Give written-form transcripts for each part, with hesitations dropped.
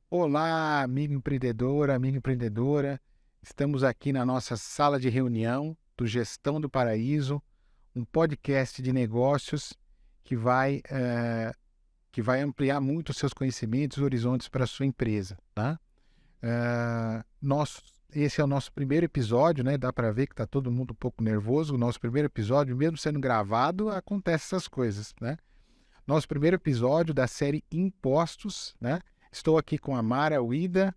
Olá, amigo empreendedor, amiga empreendedora. Estamos aqui na nossa sala de reunião do Gestão do Paraíso, um podcast de negócios que vai ampliar muito os seus conhecimentos e horizontes para a sua empresa, tá? Esse é o nosso primeiro episódio, né? Dá para ver que está todo mundo um pouco nervoso. O nosso primeiro episódio, mesmo sendo gravado, acontece essas coisas, né? Nosso primeiro episódio da série Impostos, né? Estou aqui com a Mara Uida,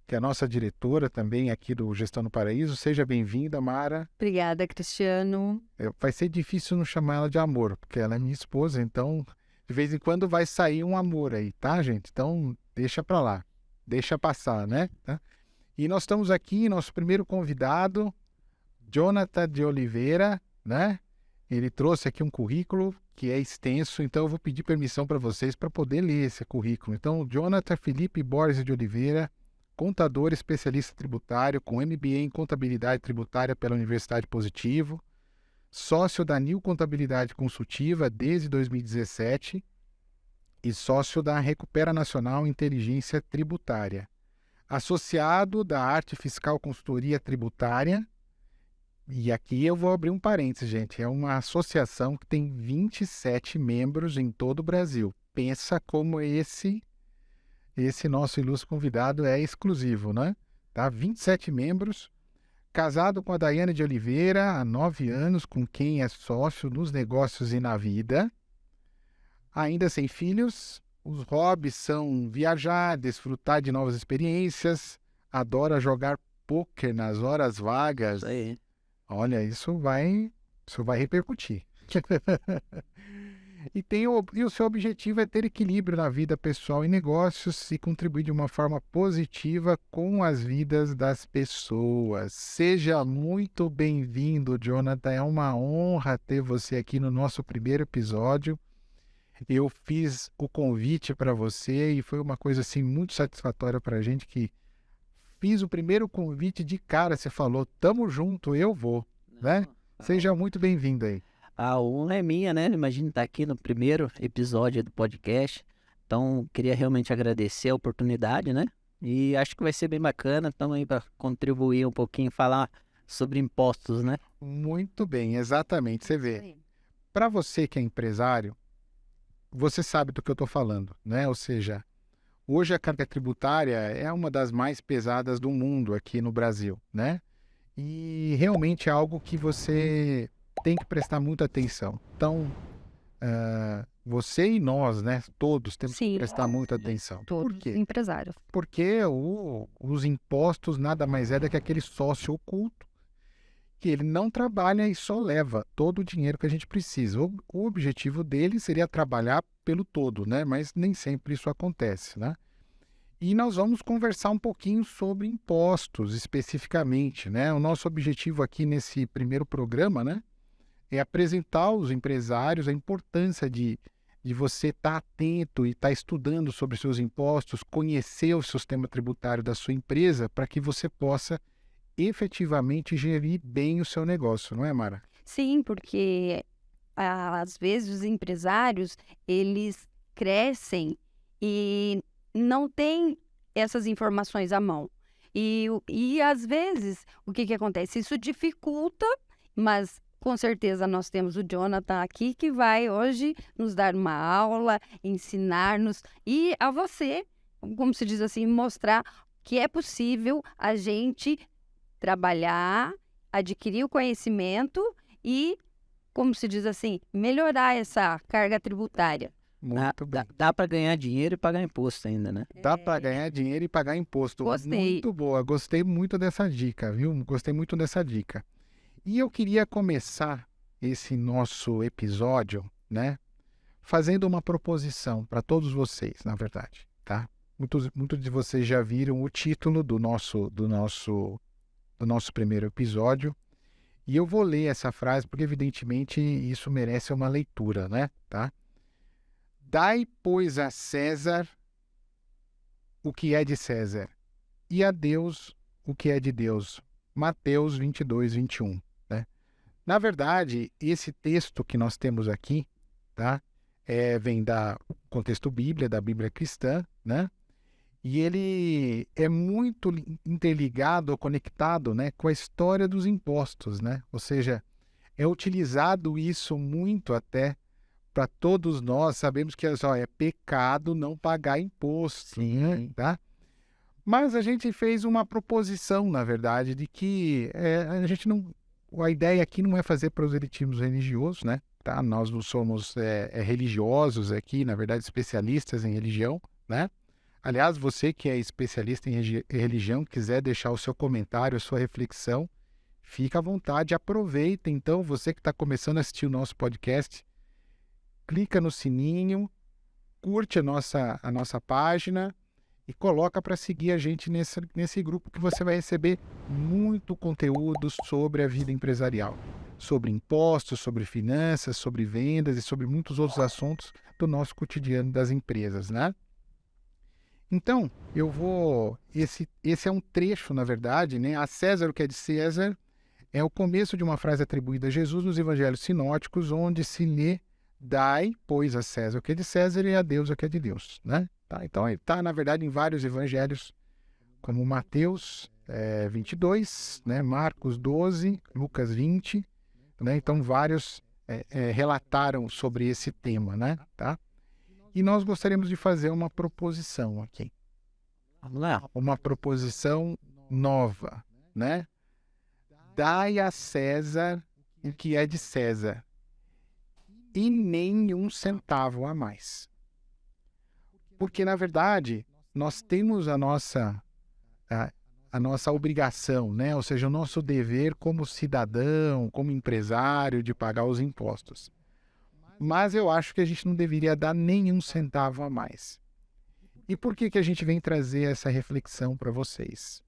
que é a nossa diretora também aqui do Gestão no Paraíso. Seja bem-vinda, Mara. Obrigada, Cristiano. Vai ser difícil não chamar ela de amor, porque ela é minha esposa, então de vez em quando vai sair um amor aí, tá, gente? Então deixa pra lá, deixa passar, né? Tá? E nós estamos aqui, nosso primeiro convidado, Jonathan de Oliveira, né? Ele trouxe aqui um currículo que é extenso, então eu vou pedir permissão para vocês para poder ler esse currículo. Então, Jonathan Felipe Borges de Oliveira, contador especialista tributário, com MBA em Contabilidade Tributária pela Universidade Positivo, sócio da Nil Contabilidade Consultiva desde 2017 e sócio da Recupera Nacional Inteligência Tributária. Associado da Arte Fiscal Consultoria Tributária. E aqui eu vou abrir um parênteses, gente. É uma associação que tem 27 membros em todo o Brasil. Pensa como esse nosso ilustre convidado é exclusivo, né? Tá? 27 membros. Casado com a Daiane de Oliveira há 9 anos, com quem é sócio nos negócios e na vida. Ainda sem filhos. Os hobbies são viajar, desfrutar de novas experiências. Adora jogar pôquer nas horas vagas. Isso aí. Olha, isso vai repercutir. E o seu objetivo é ter equilíbrio na vida pessoal e negócios e contribuir de uma forma positiva com as vidas das pessoas. Seja muito bem-vindo, Jonathan. É uma honra ter você aqui no nosso primeiro episódio. Eu fiz o convite para você e foi uma coisa assim muito satisfatória para a gente que fiz o primeiro convite de cara, você falou, tamo junto, eu vou, né? Seja muito bem-vindo aí. A honra é minha, né? Imagina estar aqui no primeiro episódio do podcast. Então, queria realmente agradecer a oportunidade, né? E acho que vai ser bem bacana. Estamos aí para contribuir um pouquinho, falar sobre impostos, né? Muito bem, exatamente. Você vê, para você que é empresário, você sabe do que eu estou falando, né? Ou seja, hoje a carga tributária é uma das mais pesadas do mundo aqui no Brasil, né? E realmente é algo que você tem que prestar muita atenção. Então, você e nós, né, todos temos que Sim, prestar muita atenção. Por todos os quê? empresários. Porque os impostos nada mais é do que aquele sócio oculto que ele não trabalha e só leva todo o dinheiro que a gente precisa. O objetivo dele seria trabalhar pelo todo, né? Mas nem sempre isso acontece, né? E nós vamos conversar um pouquinho sobre impostos especificamente, né? O nosso objetivo aqui nesse primeiro programa, né, é apresentar aos empresários a importância de você estar atento e estar estudando sobre seus impostos, conhecer o sistema tributário da sua empresa para que você possa efetivamente gerir bem o seu negócio, não é, Mara? Sim, porque às vezes os empresários, eles crescem e não têm essas informações à mão. E às vezes, o que acontece? Isso dificulta, mas com certeza nós temos o Jonathan aqui que vai hoje nos dar uma aula, ensinar-nos e a você, como se diz assim, mostrar que é possível a gente trabalhar, adquirir o conhecimento e, como se diz assim, melhorar essa carga tributária. Muito bem. Dá para ganhar dinheiro e pagar imposto ainda, né? Dá para ganhar dinheiro e pagar imposto. Gostei. Muito boa, gostei muito dessa dica, viu? Gostei muito dessa dica. E eu queria começar esse nosso episódio, né, fazendo uma proposição para todos vocês, na verdade, tá? Muitos de vocês já viram o título do nosso primeiro episódio. E eu vou ler essa frase porque, evidentemente, isso merece uma leitura, né? Tá? Dai, pois, a César o que é de César, e a Deus o que é de Deus. Mateus 22, 21. Né? Na verdade, esse texto que nós temos aqui, tá? Vem do contexto Bíblia, da Bíblia cristã, né? E ele é muito interligado ou conectado, né, com a história dos impostos, né? Ou seja, é utilizado isso muito até para todos nós. Sabemos que é pecado não pagar imposto, né? Tá? Mas a gente fez uma proposição, na verdade, de que a gente não... A ideia aqui não é fazer proselitismo religioso, né? Tá? Nós não somos religiosos aqui, na verdade, especialistas em religião, né? Aliás, você que é especialista em religião, quiser deixar o seu comentário, a sua reflexão, fica à vontade, aproveita. Então, você que está começando a assistir o nosso podcast, clica no sininho, curte a nossa página e coloca para seguir a gente nesse grupo, que você vai receber muito conteúdo sobre a vida empresarial, sobre impostos, sobre finanças, sobre vendas e sobre muitos outros assuntos do nosso cotidiano das empresas, né? Então, esse é um trecho, na verdade, né? A César o que é de César é o começo de uma frase atribuída a Jesus nos evangelhos sinóticos, onde se lê: dai, pois, a César o que é de César e a Deus o que é de Deus, né? Tá? Então, ele está, na verdade, em vários evangelhos, como Mateus 22, né? Marcos 12, Lucas 20, né? Então, vários relataram sobre esse tema, né? Tá? E nós gostaríamos de fazer uma proposição aqui. Vamos lá. Uma proposição nova, né? Dai a César o que é de César, e nem um centavo a mais. Porque, na verdade, nós temos a nossa obrigação, né? Ou seja, o nosso dever como cidadão, como empresário, de pagar os impostos. Mas eu acho que a gente não deveria dar nenhum centavo a mais. E por que a gente vem trazer essa reflexão para vocês?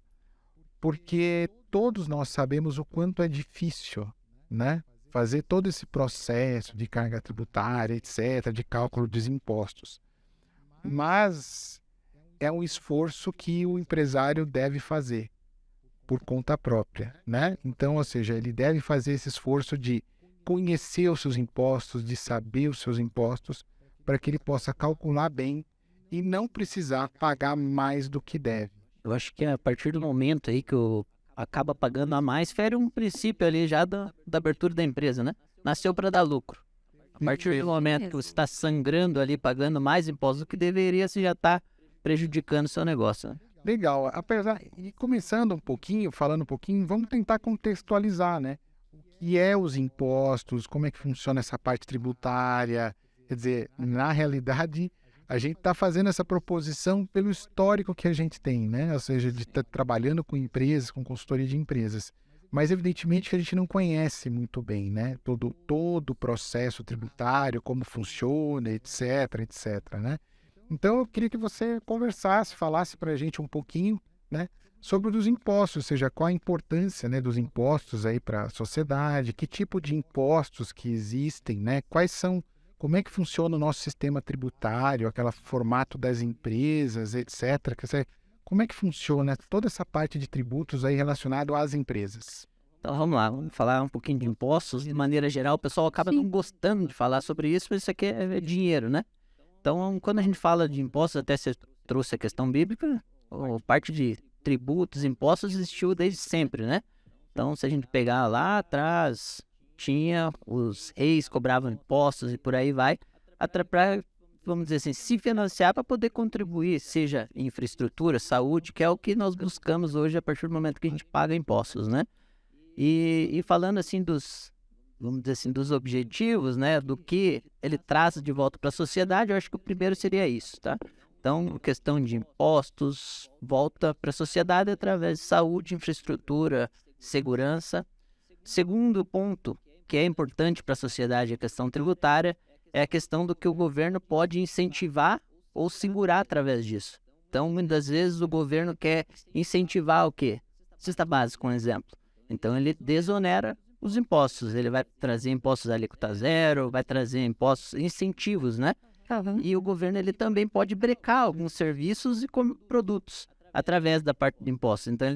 Porque todos nós sabemos o quanto é difícil, né? Fazer todo esse processo de carga tributária, etc., de cálculo dos impostos. Mas é um esforço que o empresário deve fazer por conta própria, né? Então, ou seja, ele deve fazer esse esforço de conhecer os seus impostos, de saber os seus impostos, para que ele possa calcular bem e não precisar pagar mais do que deve. Eu acho que a partir do momento aí que acaba pagando a mais, fere um princípio ali já da abertura da empresa, né? Nasceu para dar lucro. A partir do momento que você está sangrando ali, pagando mais impostos do que deveria, você já está prejudicando o seu negócio, né? Legal. E começando um pouquinho, falando um pouquinho, vamos tentar contextualizar, né? O que é os impostos, como é que funciona essa parte tributária. Quer dizer, na realidade, a gente está fazendo essa proposição pelo histórico que a gente tem, né? Ou seja, de estar trabalhando com empresas, com consultoria de empresas. Mas, evidentemente, que a gente não conhece muito bem, né? Todo o processo tributário, como funciona, etc., né? Então, eu queria que você conversasse, falasse para a gente um pouquinho, né, sobre os impostos, ou seja, qual a importância, né, dos impostos aí para a sociedade, que tipo de impostos que existem, né? Como é que funciona o nosso sistema tributário, aquele formato das empresas, etc. Quer dizer, como é que funciona toda essa parte de tributos aí relacionado às empresas? Então vamos lá, vamos falar um pouquinho de impostos. De maneira geral, o pessoal acaba não gostando de falar sobre isso, mas isso aqui é dinheiro, né? Então, quando a gente fala de impostos, até você trouxe a questão bíblica, a parte de tributos, impostos existiu desde sempre, né? Então, se a gente pegar lá atrás, tinha os reis cobravam impostos e por aí vai, para, vamos dizer assim, se financiar para poder contribuir, seja em infraestrutura, saúde, que é o que nós buscamos hoje a partir do momento que a gente paga impostos, né? E falando assim vamos dizer assim, dos objetivos, né, do que ele traz de volta para a sociedade, eu acho que o primeiro seria isso, tá? Então, questão de impostos, volta para a sociedade através de saúde, infraestrutura, segurança. Segundo ponto, que é importante para a sociedade, a questão tributária, é a questão do que o governo pode incentivar ou segurar através disso. Então, muitas vezes o governo quer incentivar o quê? Cesta básica, um exemplo. Então, ele desonera os impostos, ele vai trazer impostos à alíquota zero, vai trazer impostos, incentivos, né? E o governo ele também pode brecar alguns serviços e produtos através da parte de impostos. Então,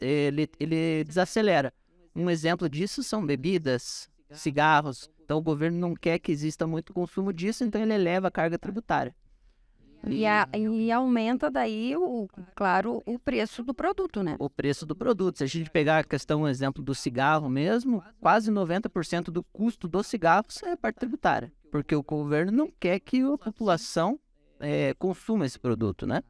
ele desacelera. Um exemplo disso são bebidas, cigarros. Então, o governo não quer que exista muito consumo disso, então ele eleva a carga tributária. E aumenta daí, claro, o preço do produto, né? O preço do produto. Se a gente pegar a questão, um exemplo do cigarro mesmo, quase 90% do custo do cigarro é a parte tributária. Porque o governo não quer que a população consuma esse produto, né?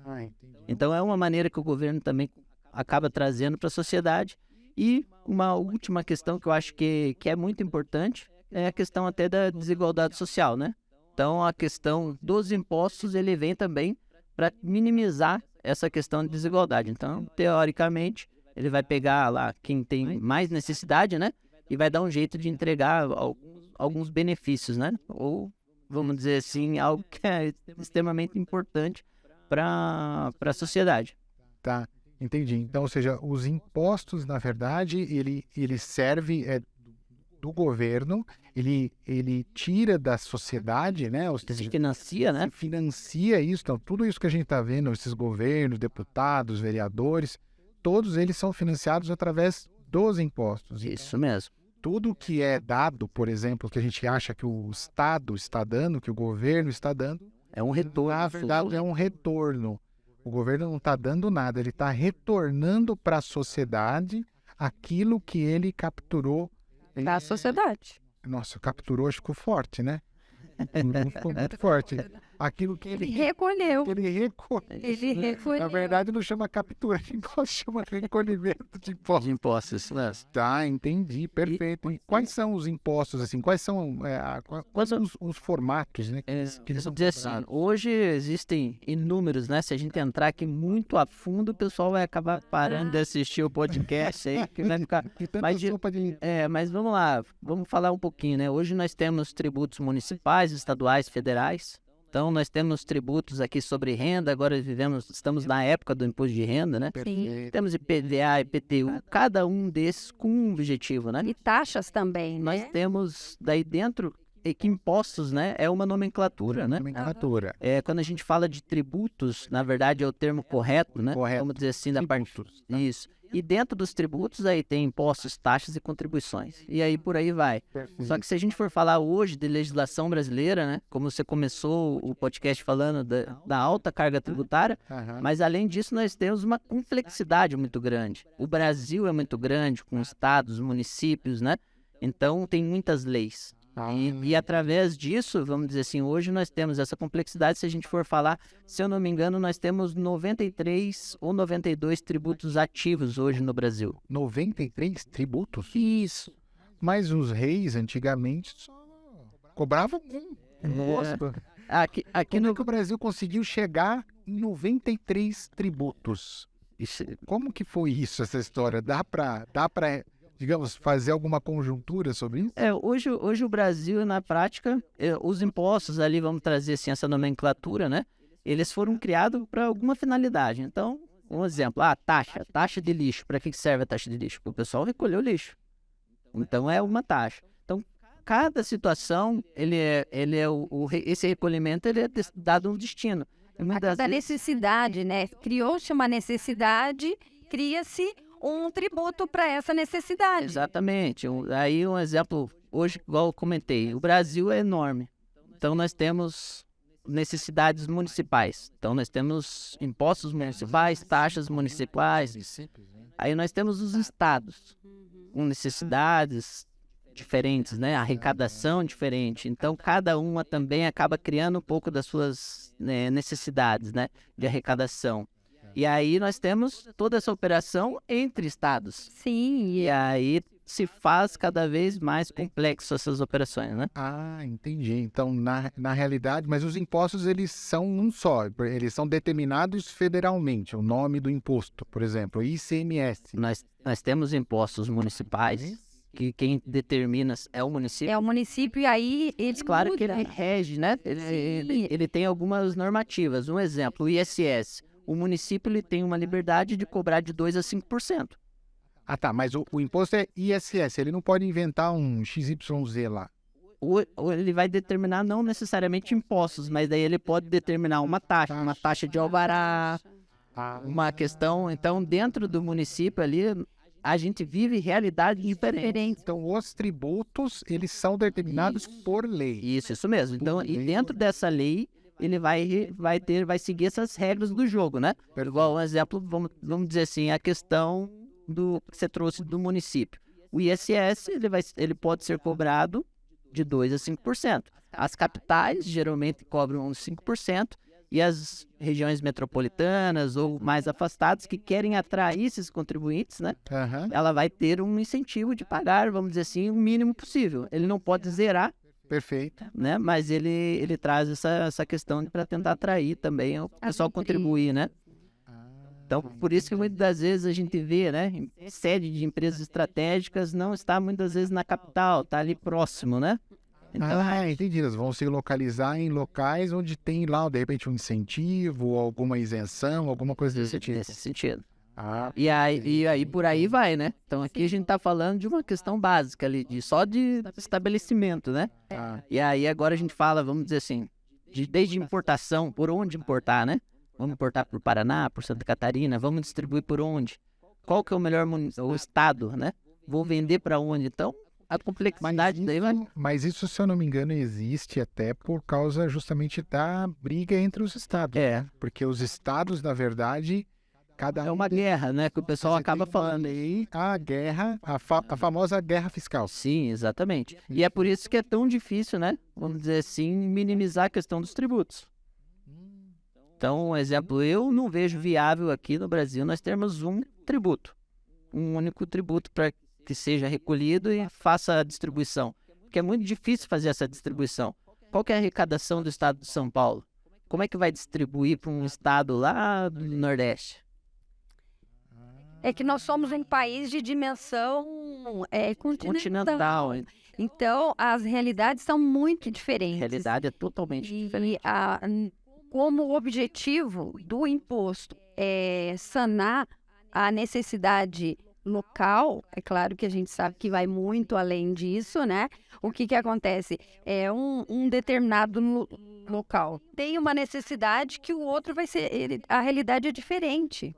Entendi. Então é uma maneira que o governo também acaba trazendo para a sociedade. E uma última questão que eu acho que é muito importante é a questão até da desigualdade social, né? Então a questão dos impostos, ele vem também para minimizar essa questão de desigualdade. Então, teoricamente, ele vai pegar lá quem tem mais necessidade, né? E vai dar um jeito de entregar alguns benefícios, né? Ou, vamos dizer assim, algo que é extremamente importante para a sociedade. Tá, entendi. Então, ou seja, os impostos, na verdade, ele serve do governo, ele tira da sociedade, né? Ou Se seja, financia, né? se financia isso. Então, tudo isso que a gente está vendo, esses governos, deputados, vereadores, todos eles são financiados através dos impostos. Isso mesmo. Tudo que é dado, por exemplo, que a gente acha que o Estado está dando, que o governo está dando, É um retorno. na verdade é um retorno. O governo não está dando nada, ele está retornando para a sociedade aquilo que ele capturou. Da sociedade. Nossa, capturou, acho que ficou forte, né? Não ficou muito forte. Aquilo que Ele ele recolheu. recolheu. Ele recolheu. Na verdade, não chama captura de impostos, chama recolhimento de impostos. De impostos, né? Tá, entendi, perfeito. E quais são os impostos, assim? Quais são, quais são os formatos, né? Que eles são Dizer assim, cobrados? hoje existem inúmeros, né? Se a gente entrar aqui muito a fundo, o pessoal vai acabar parando de assistir o podcast aí, que vai ficar... Que tanta Mas, sopa de... mas vamos lá, vamos falar um pouquinho, né? Hoje nós temos tributos municipais, estaduais, federais. Então, nós temos tributos aqui sobre renda, agora estamos na época do imposto de renda, né? Perfeito. Temos IPVA, IPTU, cada um desses com um objetivo, né? E taxas também, Nós né? temos daí dentro que impostos, né? É uma nomenclatura, né? Nomenclatura. Quando a gente fala de tributos, na verdade é o termo correto, né? Correto. Vamos dizer assim, da parte... Tributos. Isso. E dentro dos tributos aí tem impostos, taxas e contribuições. E aí por aí vai. Só que se a gente for falar hoje de legislação brasileira, né? Como você começou o podcast falando da alta carga tributária, Aham. mas além disso nós temos uma complexidade muito grande. O Brasil é muito grande, com estados, municípios, né? Então tem muitas leis. E através disso, vamos dizer assim, hoje nós temos essa complexidade. Se a gente for falar, se eu não me engano, nós temos 93 ou 92 tributos ativos hoje no Brasil. 93 tributos? Isso. Mas os reis, antigamente, só cobravam um imposto. Aqui Como no... é que o Brasil conseguiu chegar em 93 tributos? Como que foi isso, essa história? Dá pra, digamos, fazer alguma conjuntura sobre isso? Hoje o Brasil, na prática, os impostos ali, vamos trazer assim, essa nomenclatura, né? Eles foram criados para alguma finalidade. Então, um exemplo, taxa de lixo. Para que serve a taxa de lixo? Para o pessoal recolher o lixo. Então, é uma taxa. Então, cada situação, esse recolhimento, ele é dado um destino. E muitas Da vezes- necessidade, né? Criou-se uma necessidade, cria-se um tributo para essa necessidade. Exatamente. Aí um exemplo, hoje, igual eu comentei, o Brasil é enorme. Então nós temos necessidades municipais. Então nós temos impostos municipais, taxas municipais. Aí nós temos os estados com necessidades diferentes, né? Arrecadação diferente. Então cada uma também acaba criando um pouco das suas necessidades, né? De arrecadação. E aí nós temos toda essa operação entre estados. Sim, E aí se faz cada vez mais complexo essas operações, né? Entendi. Então, na realidade, mas os impostos, eles são um só. Eles são determinados federalmente. O nome do imposto, por exemplo, ICMS. Nós temos impostos municipais, que quem determina é o município. é o município e aí ele Claro que muda. ele rege, né? Ele tem algumas normativas. Um exemplo, o ISS. O município ele tem uma liberdade de cobrar de 2% a 5%. Tá, mas o imposto é ISS, ele não pode inventar um XYZ lá. Ou ele vai determinar não necessariamente impostos, mas daí ele pode determinar uma taxa de alvará, uma questão. Então, dentro do município ali, a gente vive realidades diferentes. Então, os tributos, eles são determinados por lei. Isso mesmo. Então, e dentro dessa lei, ele vai seguir essas regras do jogo, né? Igual um exemplo, vamos dizer assim, a questão que você trouxe do município. O ISS, ele pode ser cobrado de 2% a 5%. As capitais geralmente cobram uns 5%, e as regiões metropolitanas ou mais afastadas que querem atrair esses contribuintes, né? Ela vai ter um incentivo de pagar, vamos dizer assim, o mínimo possível. Ele não pode zerar, Perfeito. né? Mas ele traz essa questão para tentar atrair também o pessoal contribuir, né? Então, por isso que muitas das vezes a gente vê, né? Sede de empresas estratégicas não está muitas vezes na capital, está ali próximo, né? Então, Entendi. Eles vão se localizar em locais onde tem lá, de repente, um incentivo, alguma isenção, alguma coisa desse tipo. nesse sentido. Ah, E aí por aí vai, né? Então aqui a gente tá falando de uma questão básica ali, só de estabelecimento, né? E aí agora a gente fala, vamos dizer assim, desde importação, por onde importar, né? Vamos importar por Paraná, por Santa Catarina, vamos distribuir por onde? Qual que é o melhor o estado, né? Vou vender para onde? Então, a complexidade daí vai... Mas isso, se eu não me engano, existe até por causa justamente da briga entre os estados. Porque os estados, na verdade, cada É uma guerra, né? Que o pessoal acaba falando. A guerra, a famosa guerra fiscal. Sim, exatamente. E é por isso que é tão difícil, né? Vamos dizer assim, minimizar a questão dos tributos. Então, um exemplo, eu não vejo viável aqui no Brasil nós termos um tributo. Um único tributo para que seja recolhido e faça a distribuição. Porque é muito difícil fazer essa distribuição. Qual que é a arrecadação do estado de São Paulo? Como é que vai distribuir para um estado lá do Nordeste? É que nós somos um país de dimensão continental. Então, as realidades são muito A diferentes. realidade é totalmente diferente. Como o objetivo do imposto é sanar a necessidade local, é claro que a gente sabe que vai muito além disso, né? O que acontece? É um determinado local tem uma necessidade que o outro vai ser... a realidade é diferente.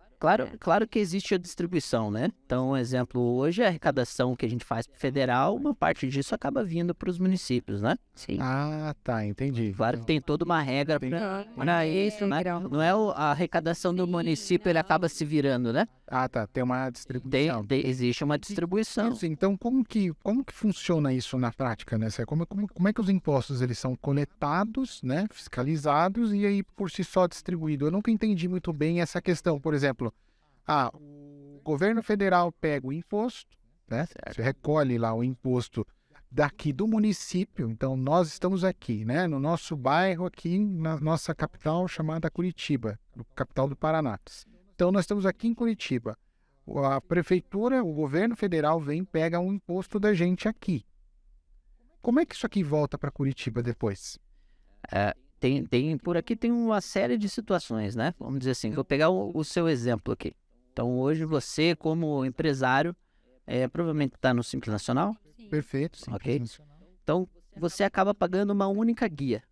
Claro que existe a distribuição, né? Então, um exemplo, hoje a arrecadação que a gente faz para o federal, uma parte disso acaba vindo para os municípios, né? Sim. Ah, tá, entendi. Claro que tem toda uma regra para isso, né? Não é a arrecadação do município, ele acaba se virando, né? Ah, tá, tem uma distribuição. Existe uma distribuição. Isso, então, como que funciona isso na prática, né? Como é que os impostos eles são coletados, né? Fiscalizados e aí por si só distribuídos? Eu nunca entendi muito bem essa questão. Por exemplo, o governo federal pega o imposto, né? Você recolhe lá o imposto daqui do município. Então, nós estamos aqui, né? No nosso bairro, aqui na nossa capital chamada Curitiba, capital do Paraná. Então, nós estamos aqui em Curitiba. A prefeitura, o governo federal vem e pega um imposto da gente aqui. Como é que isso aqui volta para Curitiba depois? Por aqui tem uma série de situações, né? Vamos dizer assim, vou pegar o seu exemplo aqui. Então, hoje você, como empresário, provavelmente está no Simples Nacional. Perfeito, sim. Ok. Então, você acaba pagando uma única guia.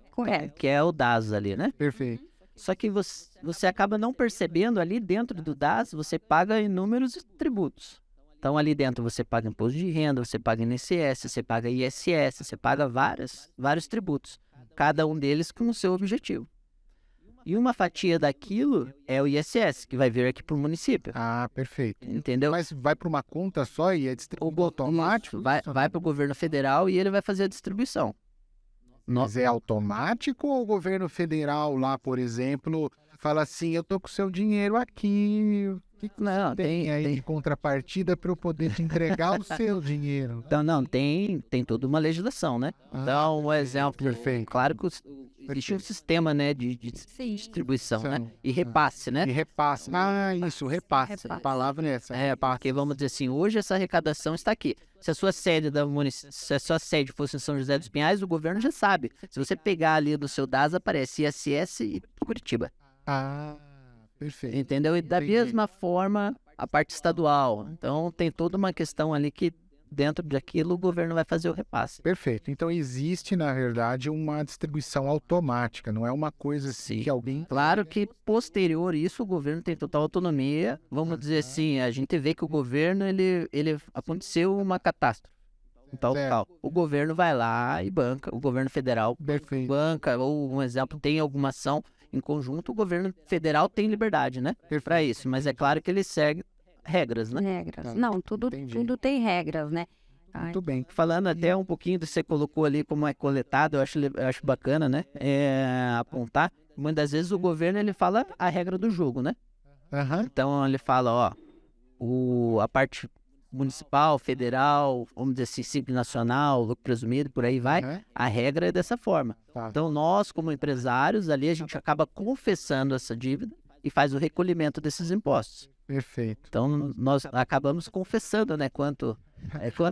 Correto. Que é o DAS ali, né? Perfeito. Só que você acaba não percebendo ali dentro do DAS, você paga inúmeros tributos. Então, ali dentro você paga imposto de renda, você paga INSS, você paga ISS, você paga vários tributos. Cada um deles com o seu objetivo. E uma fatia daquilo é o ISS, que vai vir aqui para o município. Ah, perfeito. Entendeu? Mas vai para uma conta só e é distribuído automático? Isso, vai para o governo federal e ele vai fazer a distribuição. Mas é automático ou o governo federal lá, por exemplo, fala assim, eu tô com o seu dinheiro aqui, o que Não, tem aí de contrapartida para eu poder te entregar o seu dinheiro? Então, não, tem toda uma legislação, né? Então, um exemplo, perfeito. Claro que existe um sistema, né, de distribuição, né? E repasse, né? E repasse. Isso, repasse. A palavra é essa. Porque vamos dizer assim, hoje essa arrecadação está aqui. Se a sua sede fosse em São José dos Pinhais, o governo já sabe. Se você pegar ali do seu DAS, aparece ISS e Curitiba. Perfeito. Entendeu? E da mesma forma, a parte estadual. Então, tem toda uma questão ali que dentro daquilo o governo vai fazer o repasse. Perfeito. Então, existe, na verdade, uma distribuição automática. Não é uma coisa assim que alguém... Claro que, posterior a isso, o governo tem total autonomia. Vamos dizer assim, a gente vê que o governo, ele aconteceu uma catástrofe. tal, Certo. tal. O governo vai lá e banca, o governo federal Perfeito. banca, ou um exemplo, tem alguma ação em conjunto, o governo federal tem liberdade, né? Para isso, mas é claro que ele segue regras, né? Regras. Tá, Não, tudo, entendi. tudo tem regras, né? Ai, Muito bem. Falando até um pouquinho do que você colocou ali, como é coletado, eu acho bacana, né? Apontar. Muitas das vezes o governo ele fala a regra do jogo, né? Aham. Então ele fala, ó, a parte municipal, federal, vamos dizer assim, simples nacional, lucro presumido, por aí vai, Aham. a regra é dessa forma. Tá. Então nós, como empresários, ali a gente acaba confessando essa dívida e faz o recolhimento desses impostos. Perfeito. Então nós acabamos confessando, né, quanto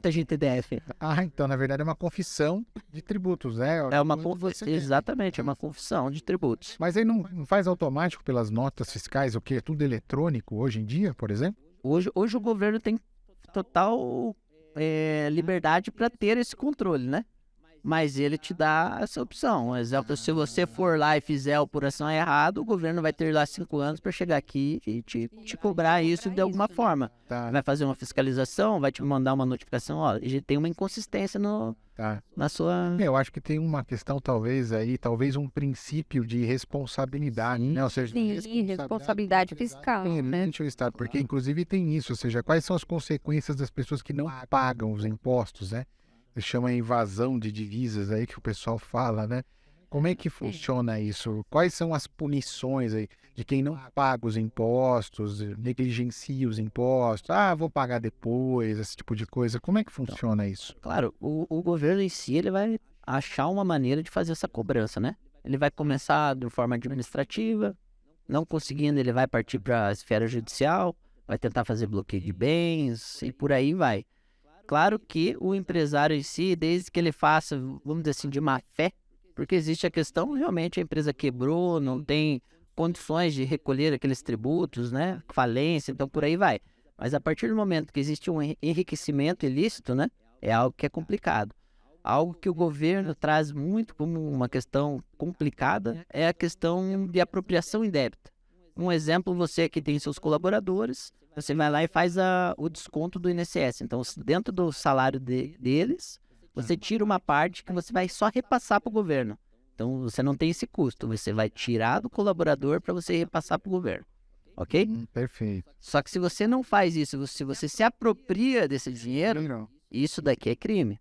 a gente deve. Então, na verdade, é uma confissão de tributos, né? É uma Quanto você tem. exatamente, é uma confissão de tributos. Mas aí não faz automático pelas notas fiscais, o quê? É tudo eletrônico hoje em dia, por exemplo? Hoje o governo tem total liberdade para ter esse controle, né? Mas ele te dá essa opção. Um exemplo, se você for lá e fizer a apuração errada, o governo vai ter lá 5 anos para chegar aqui e te cobrar isso de alguma forma. Tá, Vai fazer uma fiscalização, vai te mandar uma notificação, ó, tem uma inconsistência tá. na sua... Eu acho que tem uma questão, talvez um princípio de responsabilidade, né? Ou seja, sim, responsabilidade fiscal, né? perante o Estado, porque inclusive tem isso, ou seja, quais são as consequências das pessoas que não pagam os impostos, né? Se chama invasão de divisas aí que o pessoal fala, né? Como é que funciona isso? Quais são as punições aí de quem não paga os impostos, negligencia os impostos? Vou pagar depois, esse tipo de coisa. Como é que funciona isso? Claro, o governo em si, ele vai achar uma maneira de fazer essa cobrança, né? Ele vai começar de forma administrativa, não conseguindo, ele vai partir para a esfera judicial, vai tentar fazer bloqueio de bens e por aí vai. Claro que o empresário em si, desde que ele faça, vamos dizer assim, de má fé, porque existe a questão, realmente a empresa quebrou, não tem condições de recolher aqueles tributos, né? Falência, então por aí vai. Mas a partir do momento que existe um enriquecimento ilícito, né? É algo que é complicado. Algo que o governo traz muito como uma questão complicada é a questão de apropriação indébita. Um exemplo, você que tem seus colaboradores, você vai lá e faz o desconto do INSS. Então, dentro do salário deles, você tira uma parte que você vai só repassar para o governo. Então, você não tem esse custo. Você vai tirar do colaborador para você repassar para o governo. Ok? Perfeito. Só que se você não faz isso, se você se apropria desse dinheiro, isso daqui é crime.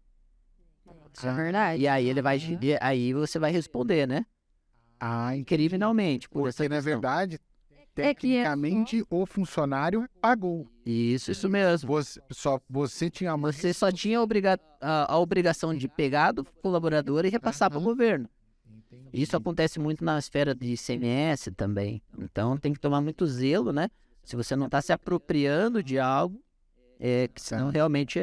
Isso é verdade. E aí aí você vai responder, né? Criminalmente. Por essa Porque, na questão. verdade, É que tecnicamente, o funcionário pagou. Isso mesmo. Você tinha mais... Você só tinha a obrigação de pegar do colaborador e repassar para o governo. Isso acontece muito na esfera de ICMS também. Então tem que tomar muito zelo, né? Se você não está se apropriando de algo, que senão realmente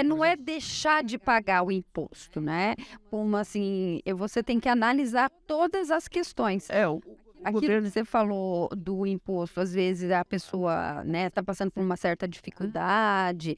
Não é deixar de pagar o imposto, né? Como assim, você tem que analisar todas as questões. Aquilo que você falou do imposto, às vezes a pessoa, né, está passando por uma certa dificuldade,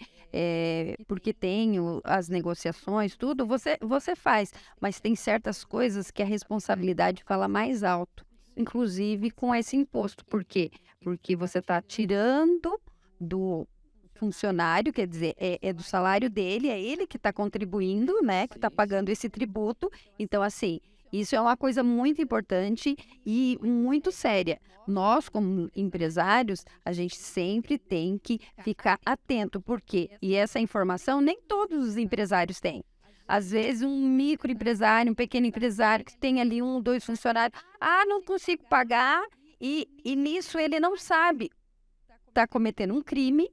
porque tem as negociações, tudo, você faz, mas tem certas coisas que a responsabilidade fala mais alto, inclusive com esse imposto. Por quê? Porque você está tirando do funcionário, quer dizer, é do salário dele, é ele que está contribuindo, né, que está pagando esse tributo. Então, assim, isso é uma coisa muito importante e muito séria. Nós, como empresários, a gente sempre tem que ficar atento, porque, e essa informação nem todos os empresários têm. Às vezes, um microempresário, um pequeno empresário que tem ali 1, 2 funcionários, não consigo pagar, e nisso ele não sabe, está cometendo um crime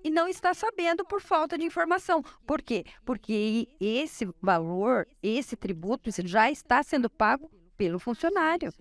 e não está sabendo por falta de informação. Por quê? Porque esse valor, esse tributo, isso já está sendo pago pelo funcionário.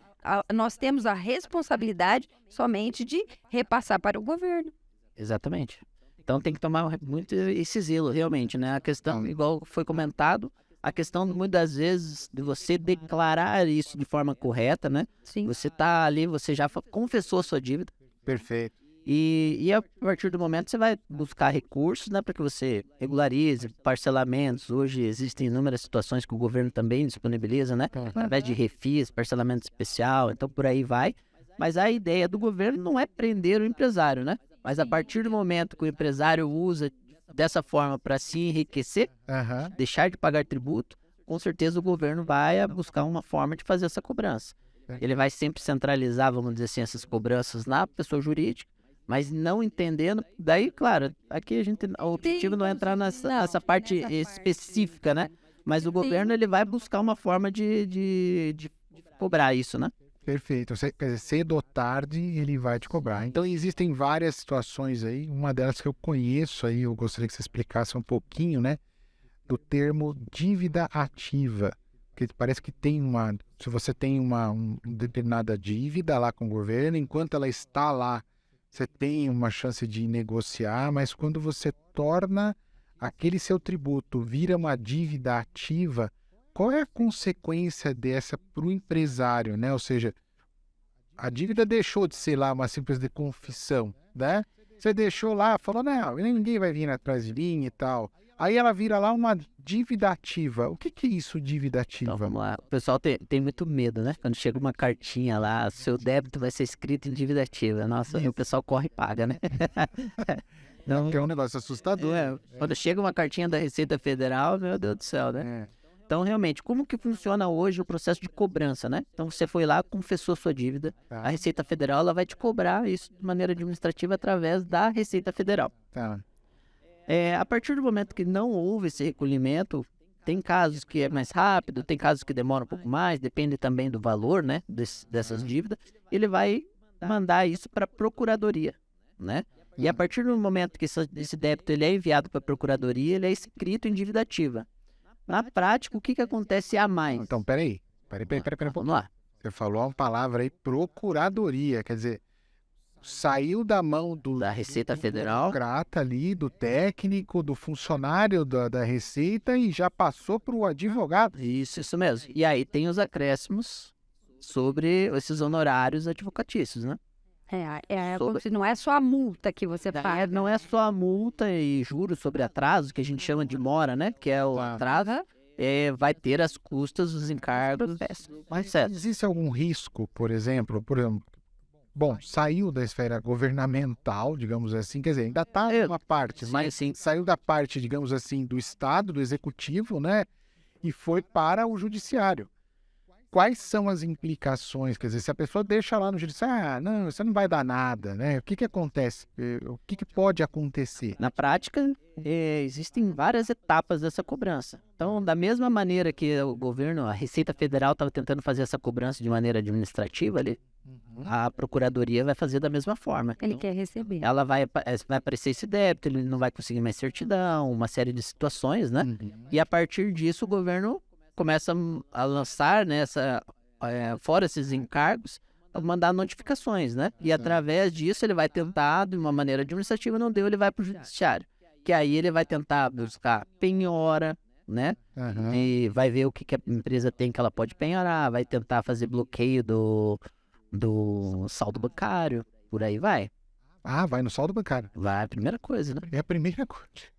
Nós temos a responsabilidade somente de repassar para o governo. Exatamente. Então tem que tomar muito esse zelo, realmente, né? A questão, igual foi comentado, a questão muitas vezes de você declarar isso de forma correta, né? Sim. Você tá ali, você já confessou a sua dívida. Perfeito. E a partir do momento você vai buscar recursos, né, para que você regularize parcelamentos. Hoje existem inúmeras situações que o governo também disponibiliza, né, através de refis, parcelamento especial, então por aí vai. Mas a ideia do governo não é prender o empresário, né? Mas a partir do momento que o empresário usa de dessa forma para se enriquecer, Aham. deixar de pagar tributo, com certeza o governo vai buscar uma forma de fazer essa cobrança. Ele vai sempre centralizar, vamos dizer assim, essas cobranças na pessoa jurídica, mas não entendendo. Daí, claro, aqui o objetivo não é entrar nessa parte específica, né? Mas o governo ele vai buscar uma forma de cobrar isso, né? Perfeito. Quer dizer, cedo ou tarde ele vai te cobrar. Então existem várias situações aí. Uma delas que eu conheço aí, eu gostaria que você explicasse um pouquinho, né? Do termo dívida ativa. Porque parece que tem se você tem uma determinada dívida lá com o governo, enquanto ela está lá, você tem uma chance de negociar, mas quando você torna aquele seu tributo vira uma dívida ativa, qual é a consequência dessa para o empresário, né? Ou seja, a dívida deixou de ser lá uma simples de confissão, né? Você deixou lá, falou, não, ninguém vai vir atrás de mim e tal. Aí ela vira lá uma dívida ativa. O que é isso, dívida Então, ativa? vamos lá. O pessoal tem muito medo, né? Quando chega uma cartinha lá, seu débito vai ser escrito em dívida ativa. Nossa, aí o pessoal corre e paga, né? Então, Que é um negócio assustador. quando chega uma cartinha da Receita Federal, meu Deus do céu, né? Então, realmente, como que funciona hoje o processo de cobrança, né? Então, você foi lá, confessou sua dívida, Tá. a Receita Federal ela vai te cobrar isso de maneira administrativa através da Receita Federal. Tá. A partir do momento que não houve esse recolhimento, tem casos que é mais rápido, tem casos que demoram um pouco mais, depende também do valor, né, dessas dívidas, ele vai mandar isso para a Procuradoria, né? E a partir do momento que esse débito ele é enviado para a Procuradoria, ele é escrito em dívida ativa. Na prática, o que acontece a mais? Então, peraí. Peraí. Vamos lá. Você falou uma palavra aí, procuradoria. Quer dizer, saiu da mão Da Receita Federal. burocrata ali, do técnico, do funcionário da Receita e já passou para o advogado. Isso mesmo. E aí tem os acréscimos sobre esses honorários advocatícios, né? Como se não é só a multa que você paga. Não é só a multa e juros sobre atraso, que a gente chama de mora, né? Que é o atraso. Vai ter as custas, os encargos. Mas Existe algum risco, por exemplo, bom, saiu da esfera governamental, digamos assim, quer dizer, ainda está uma parte, sim, mas sim. saiu da parte, digamos assim, do Estado, do Executivo, né? E foi para o Judiciário. Quais são as implicações? Quer dizer, se a pessoa deixa lá no Judiciário, não, isso não vai dar nada, né? O que acontece? O que pode acontecer? Na prática, existem várias etapas dessa cobrança. Então, da mesma maneira que o governo, a Receita Federal estava tentando fazer essa cobrança de maneira administrativa, a Procuradoria vai fazer da mesma forma. Ele quer receber. Ela vai aparecer esse débito, ele não vai conseguir mais certidão, uma série de situações, né? E a partir disso, o governo começa a lançar, né, fora esses encargos, mandar notificações, né? E através disso ele vai tentar, de uma maneira administrativa, não deu, ele vai para o Judiciário. Que aí ele vai tentar buscar penhora, né? E vai ver o que a empresa tem que ela pode penhorar, vai tentar fazer bloqueio do saldo bancário, por aí vai. Ah, vai no saldo bancário. Vai, a primeira coisa, né? É a primeira coisa.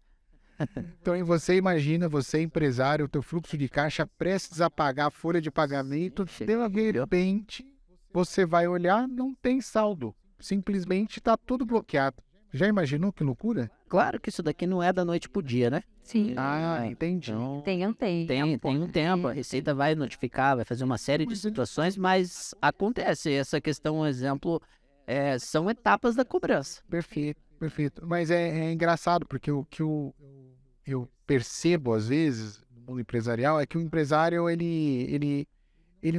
Então, e você imagina, você empresário, o teu fluxo de caixa prestes a pagar a folha de pagamento, de repente, você vai olhar, não tem saldo. Simplesmente está tudo bloqueado. Já imaginou que loucura? Claro que isso daqui não é da noite pro dia, né? Sim. Ah, entendi. Então, Tem um tempo. tem um tempo, a Receita vai notificar, vai fazer uma série de situações, mas acontece essa questão, um exemplo, são etapas da cobrança. Perfeito, perfeito. Mas é engraçado, porque o que eu percebo, às vezes, no mundo empresarial, é que o empresário, ele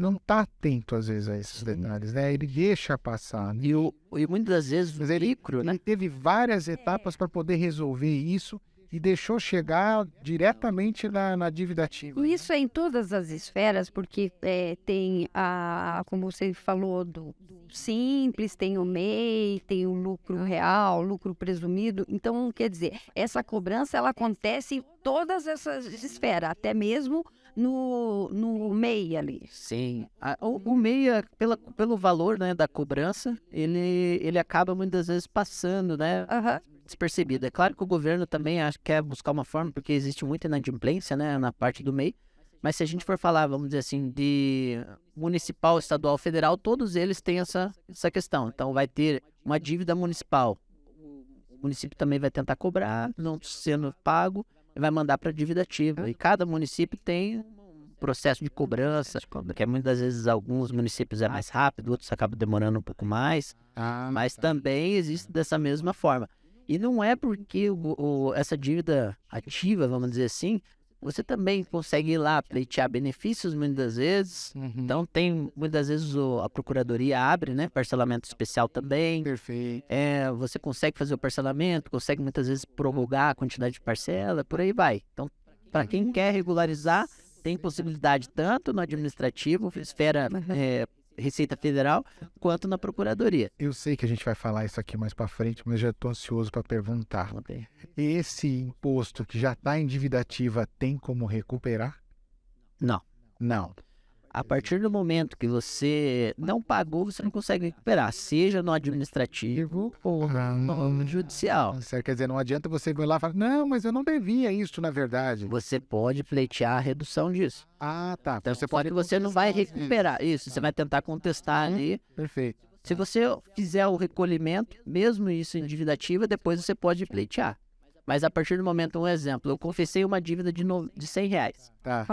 não está atento, às vezes, a esses detalhes, né? Ele deixa passar, né? E muitas das vezes, Mas ele teve várias etapas para poder resolver isso e deixou chegar diretamente na dívida ativa. Isso é em todas as esferas, porque tem como você falou, do simples, tem o MEI, tem o lucro real, lucro presumido. Então, quer dizer, essa cobrança ela acontece em todas essas esferas, até mesmo no MEI ali. Sim. O MEI, pelo valor, né, da cobrança, ele acaba muitas vezes passando, né? Despercebido. É claro que o governo também quer buscar uma forma, porque existe muita inadimplência, né, na parte do MEI, mas se a gente for falar, vamos dizer assim, de municipal, estadual, federal, todos eles têm essa questão. Então vai ter uma dívida municipal. O município também vai tentar cobrar, não sendo pago, vai mandar para a dívida ativa. E cada município tem um processo de cobrança, que é muitas vezes alguns municípios é mais rápido, outros acabam demorando um pouco mais, mas também existe dessa mesma forma. E não é porque essa dívida ativa, vamos dizer assim, você também consegue ir lá pleitear benefícios muitas vezes. Então tem, muitas vezes a procuradoria abre, né? Parcelamento especial também. Perfeito. Você consegue fazer o parcelamento, consegue muitas vezes prorrogar a quantidade de parcela, por aí vai. Então, para quem quer regularizar, tem possibilidade tanto no administrativo, esfera Receita Federal, quanto na procuradoria. Eu sei que a gente vai falar isso aqui mais para frente, mas já estou ansioso para perguntar. Esse imposto que já está em dívida ativa tem como recuperar? Não. Não. A partir do momento que você não pagou, você não consegue recuperar, seja no administrativo ou no judicial. Certo, quer dizer, não adianta você ir lá e falar, não, mas eu não devia isso, na verdade. Você pode pleitear a redução disso. Ah, tá. Então, você não vai recuperar isso, você vai tentar contestar ali. Perfeito. Se você fizer o recolhimento, mesmo isso em dívida ativa, depois você pode pleitear. Mas a partir do momento, um exemplo, eu confessei uma dívida de R$100. Tá.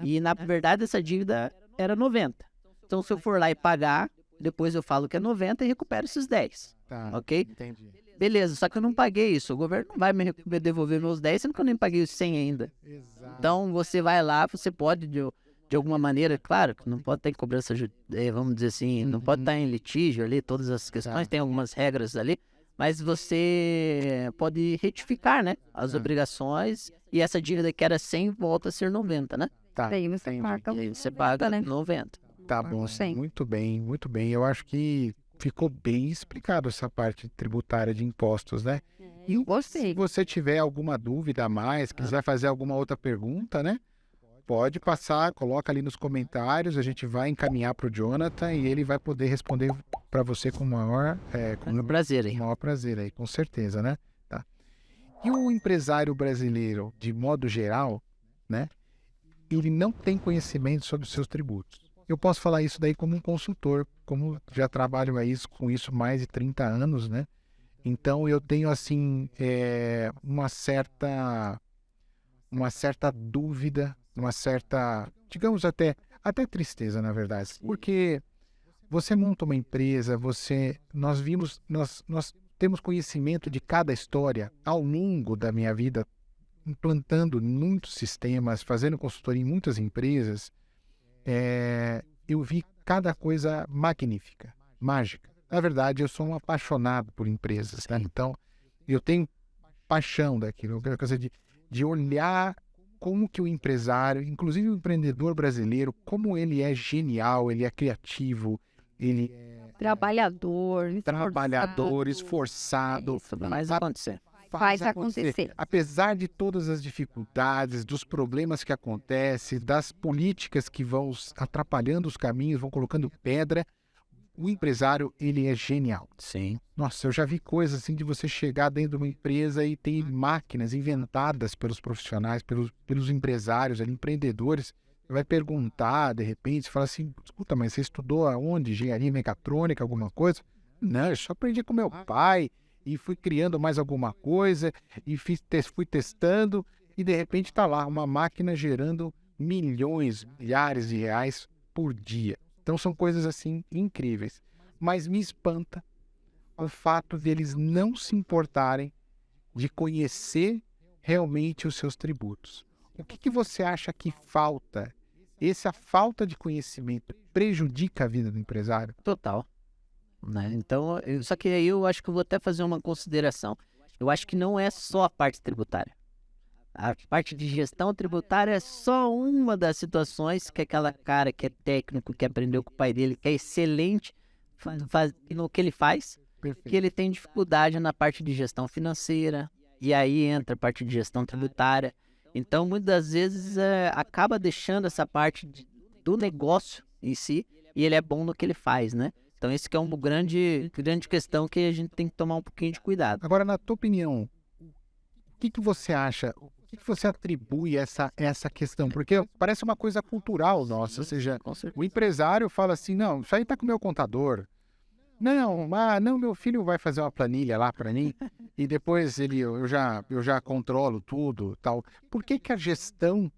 E na verdade essa dívida era 90. Então se eu for lá e pagar, depois eu falo que é 90 e recupero esses 10. Tá. Ok? Entendi. Beleza, só que eu não paguei isso. O governo não vai me devolver meus 10, sendo que eu nem paguei os 100 ainda. Exato. Então você vai lá, você pode de alguma maneira, claro, que não pode ter cobrança, vamos dizer assim, não pode estar em litígio ali, todas as questões, tem algumas regras ali. Mas você pode retificar, né, as obrigações e essa dívida que era 100 volta a ser 90, né? Tá. Daí você paga, E aí você paga, né? 90. Tá bom. Sim. Muito bem, muito bem. Eu acho que ficou bem explicado essa parte tributária de impostos, né? E se Gostei. você tiver alguma dúvida a mais, quiser fazer alguma outra pergunta, né? Pode passar, coloca ali nos comentários, a gente vai encaminhar para o Jonathan e ele vai poder responder para você com o maior Prazer, hein? maior prazer aí, com certeza, né? Tá. E o empresário brasileiro, de modo geral, né? Ele não tem conhecimento sobre os seus tributos. Eu posso falar isso daí como um consultor, como já trabalho com isso mais de 30 anos, né? Então eu tenho assim uma certa dúvida, uma certa, digamos até tristeza, na verdade, porque você monta uma empresa, nós temos conhecimento de cada história ao longo da minha vida, implantando muitos sistemas, fazendo consultoria em muitas empresas. Eu vi cada coisa magnífica, mágica. Na verdade, eu sou um apaixonado por empresas, tá? Então eu tenho paixão daquilo, coisa de olhar como que o empresário, inclusive o empreendedor brasileiro, como ele é genial, ele é criativo, ele é Trabalhador, esforçado, Isso faz acontecer. Faz acontecer. Apesar de todas as dificuldades, dos problemas que acontecem, das políticas que vão atrapalhando os caminhos, vão colocando pedra, o empresário, ele é genial. Sim. Nossa, eu já vi coisas assim de você chegar dentro de uma empresa e ter máquinas inventadas pelos profissionais, pelos empresários, ali, empreendedores. Você vai perguntar, de repente, você fala assim, escuta, mas você estudou aonde? Engenharia mecatrônica, alguma coisa? Não, eu só aprendi com meu pai e fui criando mais alguma coisa e fui testando e de repente está lá uma máquina gerando milhões, milhares de reais por dia. Então são coisas assim incríveis. Mas me espanta o fato deles não se importarem de conhecer realmente os seus tributos. O que você acha que falta? Essa falta de conhecimento prejudica a vida do empresário? Total. Né? Então, só que aí eu acho que eu vou até fazer uma consideração. Eu acho que não é só a parte tributária. A parte de gestão tributária é só uma das situações que aquela cara que é técnico, que aprendeu com o pai dele, que é excelente no que ele faz, que ele tem dificuldade na parte de gestão financeira, e aí entra a parte de gestão tributária. Então, muitas vezes, acaba deixando essa parte do negócio em si, e ele é bom no que ele faz, né? Então, esse que é uma grande questão que a gente tem que tomar um pouquinho de cuidado. Agora, na tua opinião, o que você acha, o que você atribui essa questão? Porque parece uma coisa cultural nossa, ou seja, o empresário fala assim, não, isso aí tá com o meu contador. Não, meu filho vai fazer uma planilha lá para mim e depois eu já controlo tudo, tal. Por que que a gestão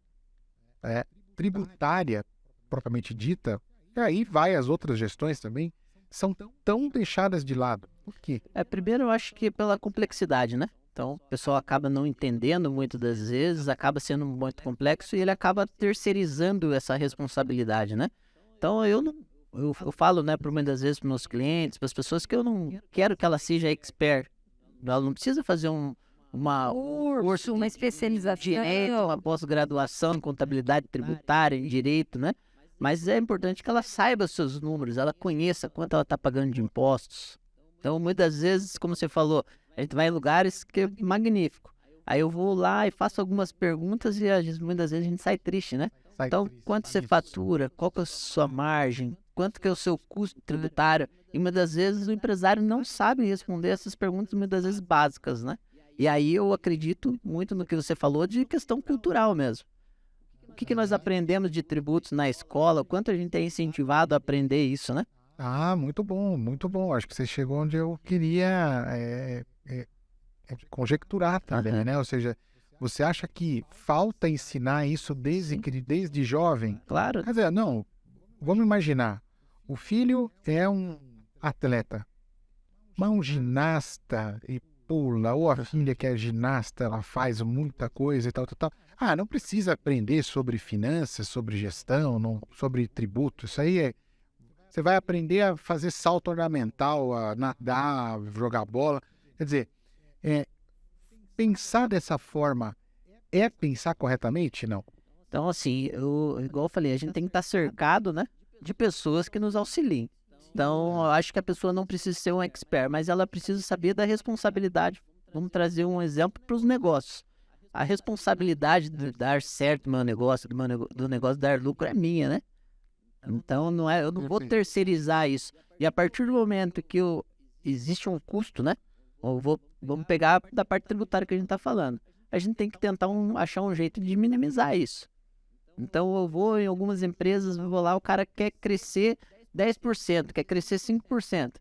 tributária, propriamente dita, e aí vai as outras gestões também, são tão deixadas de lado? Por quê? Primeiro eu acho que pela complexidade, né? Então, o pessoal acaba não entendendo muitas das vezes, acaba sendo muito complexo e ele acaba terceirizando essa responsabilidade, né? Então, eu falo, né, por muitas vezes para meus clientes, para as pessoas, que eu não quero que ela seja expert. Ela não precisa fazer uma Curso, uma especialização. direito, uma pós-graduação em contabilidade tributária, em direito, né? Mas é importante que ela saiba os seus números, ela conheça quanto ela está pagando de impostos. Então, muitas vezes, como você falou, a gente vai em lugares que é magnífico. Aí eu vou lá e faço algumas perguntas e muitas vezes a gente sai triste, né? Então, quanto você fatura? Qual que é a sua margem? Quanto que é o seu custo tributário? E muitas vezes o empresário não sabe responder essas perguntas, muitas vezes básicas, né? E aí eu acredito muito no que você falou de questão cultural mesmo. O que nós aprendemos de tributos na escola? O quanto a gente é incentivado a aprender isso, né? Ah, muito bom, muito bom. Acho que você chegou onde eu queria conjecturar também, né? Ou seja, você acha que falta ensinar isso desde jovem? Claro. Quer dizer, não, vamos imaginar, o filho é um atleta, mas um ginasta e pula, ou a filha que é ginasta, ela faz muita coisa e tal, tal, tal. Ah, não precisa aprender sobre finanças, sobre gestão, não, sobre tributo. Isso aí você vai aprender a fazer salto ornamental, a nadar, a jogar bola. Quer dizer, pensar dessa forma é pensar corretamente? Não. Então, assim, igual eu falei, a gente tem que estar cercado, né, de pessoas que nos auxiliem. Então, eu acho que a pessoa não precisa ser um expert, mas ela precisa saber da responsabilidade. Vamos trazer um exemplo para os negócios. A responsabilidade de dar certo o meu negócio, do negócio dar lucro é minha, né? Então, eu não vou terceirizar isso. E a partir do momento que existe um custo, né? Vamos pegar da parte tributária que a gente está falando. A gente tem que tentar achar um jeito de minimizar isso. Então, eu vou em algumas empresas, vou lá, o cara quer crescer 10%, quer crescer 5%.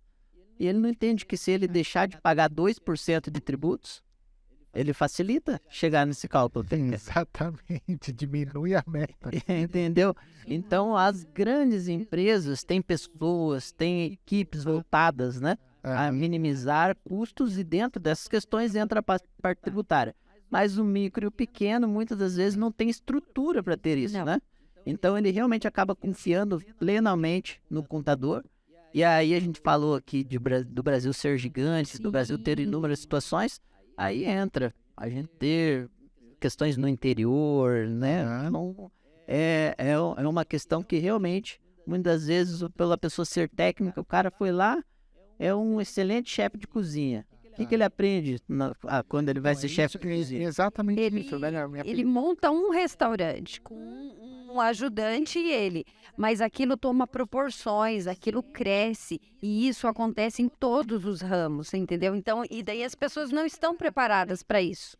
E ele não entende que se ele deixar de pagar 2% de tributos, ele facilita chegar nesse cálculo. Exatamente, diminui a meta. Entendeu? Então, as grandes empresas têm pessoas, têm equipes voltadas, né, a minimizar custos, e dentro dessas questões entra a parte tributária. Mas o micro e o pequeno, muitas das vezes, não tem estrutura para ter isso, né? Então, ele realmente acaba confiando plenamente no contador. E aí, a gente falou aqui do Brasil ser gigante, do Brasil ter inúmeras situações. Aí entra a gente ter questões no interior, né? Então, é uma questão que realmente, muitas vezes, pela pessoa ser técnica, o cara foi lá, é um excelente chefe de cozinha. O que ele aprende quando ele vai ser chefe de cozinha? Exatamente isso. Ele monta um restaurante com um ajudante e ele, mas aquilo toma proporções, aquilo cresce, e isso acontece em todos os ramos, entendeu? Então, e daí as pessoas não estão preparadas para isso.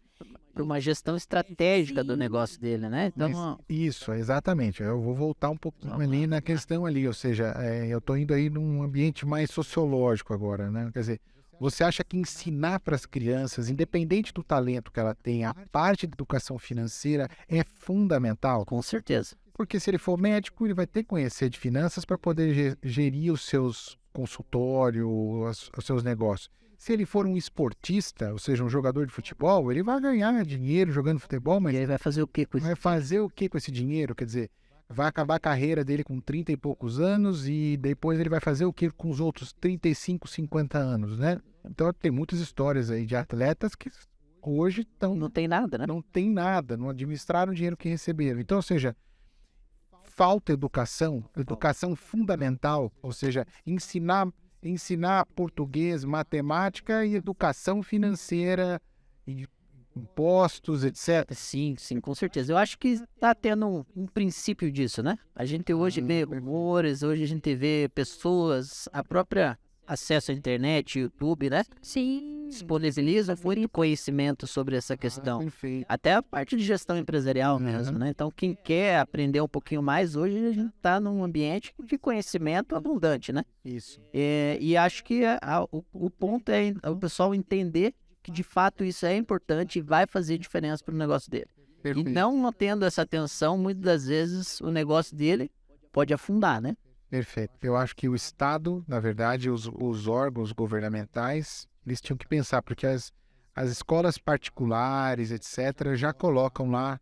Para uma gestão estratégica do negócio dele, né? Então, isso, exatamente. Eu vou voltar um pouquinho ali na questão ali, ou seja, eu estou indo aí num ambiente mais sociológico agora, né? Quer dizer, você acha que ensinar para as crianças, independente do talento que ela tem, a parte de educação financeira é fundamental? Com certeza. Porque se ele for médico, ele vai ter que conhecer de finanças para poder gerir os seus consultórios, os seus negócios. Se ele for um esportista, ou seja, um jogador de futebol, ele vai ganhar dinheiro jogando futebol, mas E aí vai fazer o quê com isso? vai fazer o que com esse dinheiro? Quer dizer, vai acabar a carreira dele com 30 e poucos anos e depois ele vai fazer o que com os outros 35, 50 anos, né? Então tem muitas histórias aí de atletas que hoje não tem nada, né? Não tem nada, não administraram o dinheiro que receberam. Então, ou seja, falta educação fundamental, ou seja, ensinar português, matemática e educação financeira, e impostos, etc. Sim, com certeza. Eu acho que está tendo um princípio disso, né? A gente hoje vê rumores, hoje a gente vê pessoas, a própria acesso à internet, YouTube, né? Sim. Disponibiliza muito conhecimento sobre essa questão. Perfeito. Até a parte de gestão empresarial mesmo, né? Então, quem quer aprender um pouquinho mais, hoje a gente está num ambiente de conhecimento abundante, né? Isso. E acho que o ponto é o pessoal entender que de fato isso é importante e vai fazer diferença para o negócio dele. E Perfeito. não tendo essa atenção, muitas das vezes o negócio dele pode afundar, né? Perfeito. Eu acho que o Estado, na verdade, os órgãos governamentais, eles tinham que pensar, porque as escolas particulares, etc., já colocam lá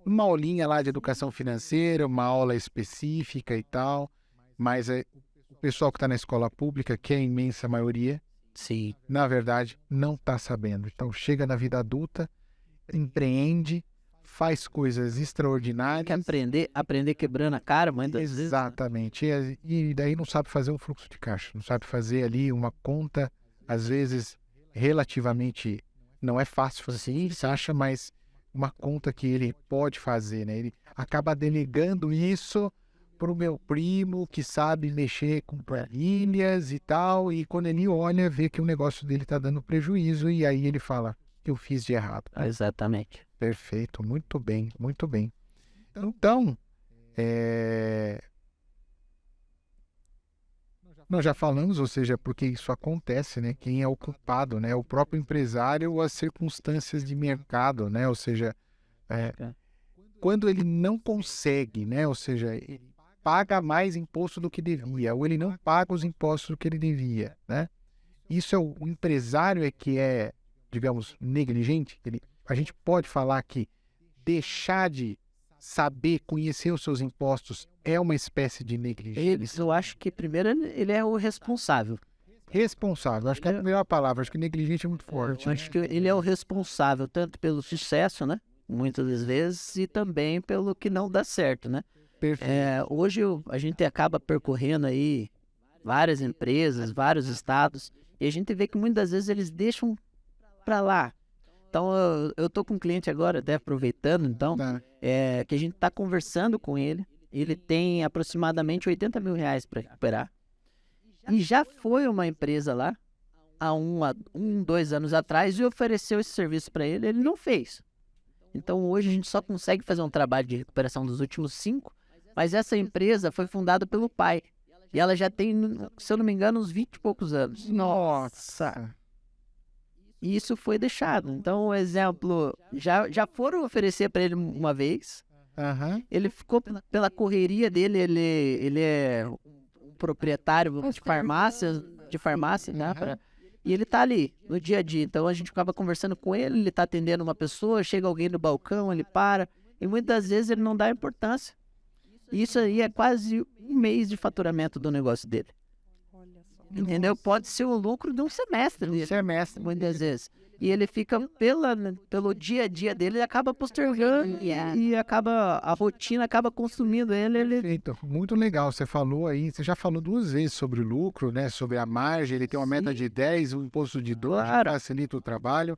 uma aulinha lá de educação financeira, uma aula específica e tal, mas o pessoal que está na escola pública, que é a imensa maioria, Sim. na verdade, não está sabendo. Então, chega na vida adulta, empreende, faz coisas extraordinárias. Quer aprender quebrando a cara, muitas vezes. Exatamente. E daí não sabe fazer um fluxo de caixa, não sabe fazer ali uma conta, às vezes, relativamente, não é fácil fazer fluxo de caixa, mas uma conta que ele pode fazer, né? Ele acaba delegando isso para o meu primo, que sabe mexer com planilhas e tal, e quando ele olha, vê que o negócio dele está dando prejuízo, e aí ele fala, eu fiz de errado. Exatamente. Perfeito, muito bem, muito bem. Então, nós já falamos, ou seja, porque isso acontece, né? Quem é o culpado, né? O próprio empresário ou as circunstâncias de mercado, né? Ou seja, quando ele não consegue, né? Ou seja, ele paga mais imposto do que devia, ou ele não paga os impostos do que ele devia, né? Isso o empresário que é, digamos, negligente. A gente pode falar que deixar de saber, conhecer os seus impostos é uma espécie de negligência. Eu acho que primeiro ele é o responsável. Responsável, acho que é a melhor palavra, acho que negligente é muito forte. Eu acho que ele é o responsável tanto pelo sucesso, né? Muitas das vezes, e também pelo que não dá certo, né? Perfeito. Hoje a gente acaba percorrendo aí várias empresas, vários estados, e a gente vê que muitas vezes eles deixam para lá. Então, eu tô com um cliente agora, até aproveitando, então, Tá. que a gente está conversando com ele. Ele tem aproximadamente R$80 mil para recuperar. E já foi uma empresa lá, há 2 anos atrás, e ofereceu esse serviço para ele, ele não fez. Então, hoje a gente só consegue fazer um trabalho de recuperação dos últimos 5, mas essa empresa foi fundada pelo pai. E ela já tem, se eu não me engano, uns 20 e poucos anos. Nossa! E isso foi deixado. Então, um exemplo, já foram oferecer para ele uma vez. Aham. Ele ficou pela correria dele, ele é um proprietário de farmácia, né? E ele tá ali no dia a dia. Então a gente acaba conversando com ele, ele tá atendendo uma pessoa, chega alguém no balcão, ele para. E muitas vezes ele não dá importância. E isso aí é quase um mês de faturamento do negócio dele. Entendeu? Pode ser o lucro de um semestre dele, Semestre. muitas vezes. E ele fica pelo dia a dia dele, ele acaba postergando e a rotina acaba consumindo ele. Perfeito. Muito legal. Você falou aí, você já falou 2 vezes sobre o lucro, né? Sobre a margem, ele tem uma meta de 10, o imposto de 12, Claro. facilita o trabalho.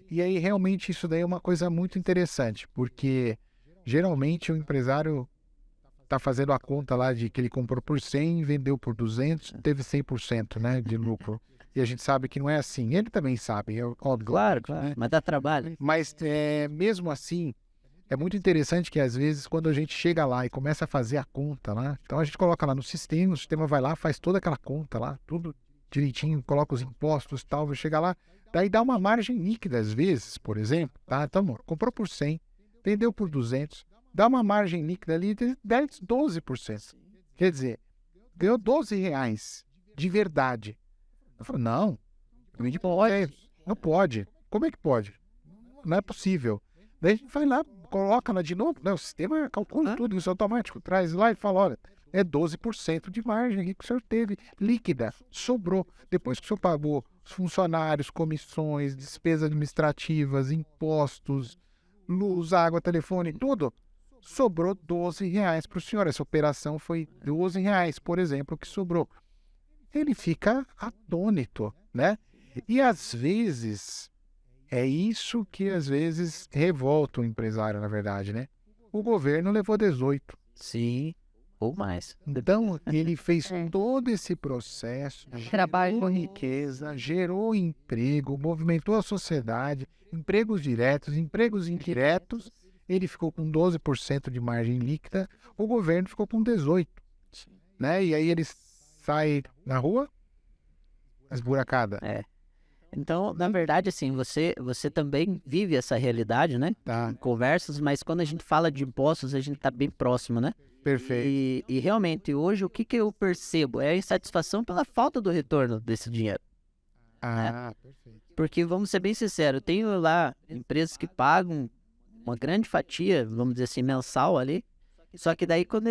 E aí, realmente, isso daí é uma coisa muito interessante, porque geralmente o empresário está fazendo a conta lá de que ele comprou por 100, vendeu por 200, teve 100%, né, de lucro. E a gente sabe que não é assim. Ele também sabe, é óbvio. Claro, né? mas dá trabalho. Mas mesmo assim, é muito interessante que às vezes quando a gente chega lá e começa a fazer a conta lá, então a gente coloca lá no sistema, o sistema vai lá, faz toda aquela conta lá, tudo direitinho, coloca os impostos e tal, vai chegar lá, daí dá uma margem líquida às vezes, por exemplo, tá? Então, amor, comprou por 100, vendeu por 200, dá uma margem líquida ali de 10, 12%. Quer dizer, ganhou R$12 de verdade. Eu falo, não não pode. Como é que pode? Não é possível. Daí a gente vai lá, coloca lá de novo, né? O sistema calcula tudo, isso é automático, traz lá e fala, olha, é 12% de margem aqui que o senhor teve, líquida, sobrou. Depois que o senhor pagou os funcionários, comissões, despesas administrativas, impostos, luz, água, telefone, tudo, sobrou R$12 para o senhor. Essa operação foi R$12, por exemplo, que sobrou. Ele fica atônito, né? E às vezes, é isso que às vezes revolta o empresário, na verdade, né? O governo levou 18. Sim, ou mais. Então, ele fez todo esse processo, Trabalho. gerou riqueza, gerou emprego, movimentou a sociedade, empregos diretos, empregos indiretos. Ele ficou com 12% de margem líquida, o governo ficou com 18%. Né? E aí ele sai na rua, esburacada. Então, na verdade, assim, você também vive essa realidade, né? Tá, Em conversas, mas quando a gente fala de impostos, a gente tá bem próximo, né? perfeito. E realmente, hoje, o que que eu percebo? É a insatisfação pela falta do retorno desse dinheiro. Ah, perfeito. Porque, vamos ser bem sinceros, eu tenho lá empresas que pagam uma grande fatia, vamos dizer assim, mensal ali, só que daí quando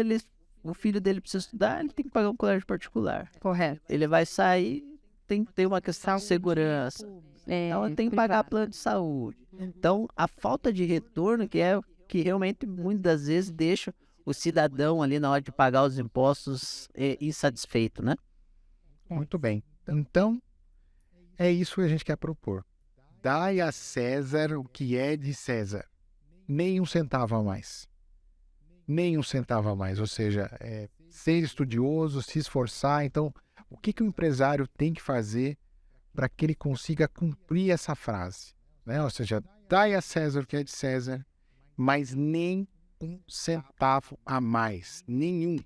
o filho dele precisa estudar, ele tem que pagar um colégio particular. Correto. Ele vai sair, tem que ter uma questão de segurança. É, Então, ele tem que pagar plano de saúde. Então, a falta de retorno que é o que realmente muitas das vezes deixa o cidadão ali na hora de pagar os impostos insatisfeito, né? Muito bem. Então, é isso que a gente quer propor. Dai a César o que é de César. Nem um centavo a mais. Nem um centavo a mais. Ou seja, ser estudioso, se esforçar. Então, o que o empresário tem que fazer para que ele consiga cumprir essa frase? Né? Ou seja, dai a César o que é de César, mas nem um centavo a mais. Nenhum.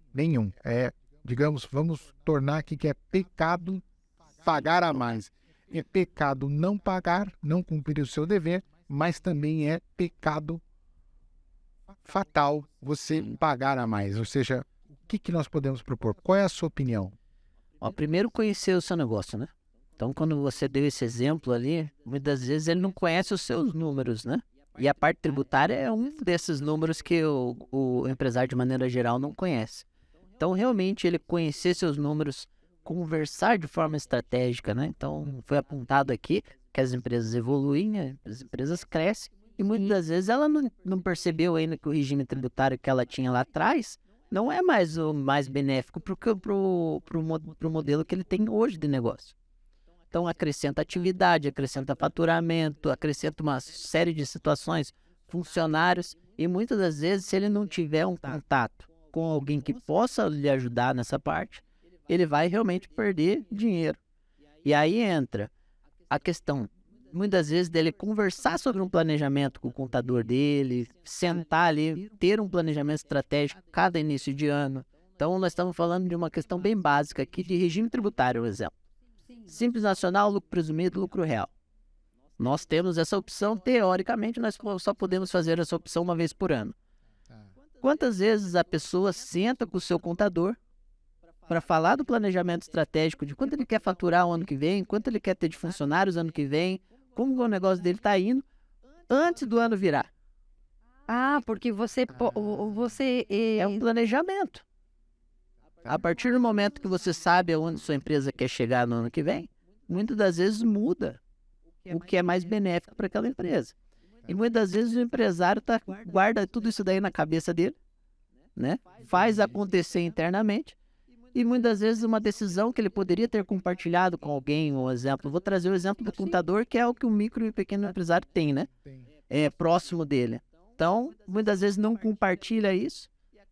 Digamos, vamos tornar aqui que é pecado pagar a mais. É pecado não pagar, não cumprir o seu dever, mas também é pecado fatal você pagar a mais. Ou seja, o que nós podemos propor? Qual é a sua opinião? Ó, primeiro conhecer o seu negócio, né? Então, quando você deu esse exemplo ali, muitas vezes ele não conhece os seus números, né? E a parte tributária é um desses números que o empresário, de maneira geral, não conhece. Então, realmente, ele conhecer seus números, conversar de forma estratégica, né? Então, foi apontado aqui que as empresas evoluem, né? As empresas crescem, e muitas das vezes ela não percebeu ainda que o regime tributário que ela tinha lá atrás não é mais o mais benéfico pro modelo que ele tem hoje de negócio. Então, acrescenta atividade, acrescenta faturamento, acrescenta uma série de situações, funcionários, e muitas das vezes, se ele não tiver um contato com alguém que possa lhe ajudar nessa parte, ele vai realmente perder dinheiro. E aí entra a questão, muitas vezes, dele conversar sobre um planejamento com o contador dele, sentar ali, ter um planejamento estratégico cada início de ano. Então, nós estamos falando de uma questão bem básica aqui de regime tributário, por exemplo. Simples Nacional, lucro presumido, lucro real. Nós temos essa opção, teoricamente, nós só podemos fazer essa opção uma vez por ano. Quantas vezes a pessoa senta com o seu contador para falar do planejamento estratégico, de quanto ele quer faturar o ano que vem, quanto ele quer ter de funcionários ano que vem, como o negócio dele está indo, antes do ano virar? Ah, porque você É um planejamento. A partir do momento que você sabe aonde sua empresa quer chegar no ano que vem, muitas das vezes muda o que é mais benéfico para aquela empresa. E muitas das vezes o empresário guarda tudo isso daí na cabeça dele, né? Faz acontecer internamente, e muitas vezes uma decisão que ele poderia ter compartilhado com alguém, um exemplo. Vou trazer o exemplo do contador, que é o que o micro e pequeno empresário tem, né? É próximo dele. Então, muitas vezes não compartilha isso,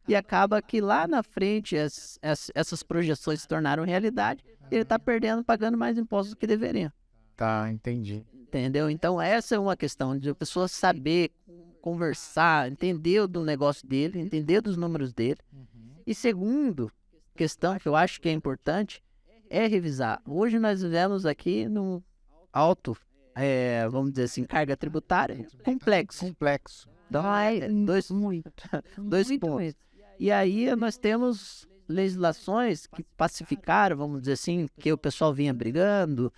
e acaba que lá na frente essas projeções se tornaram realidade, e ele está pagando mais impostos do que deveria. Tá, entendi. Entendeu? Então, essa é uma questão de a pessoa saber conversar, entender do negócio dele, entender dos números dele. E segundo questão que eu acho que é importante é revisar. Hoje nós vivemos aqui num alto, vamos dizer assim, carga tributária complexo. Então, dois pontos. E aí nós temos legislações que pacificaram, vamos dizer assim, que o pessoal vinha brigando,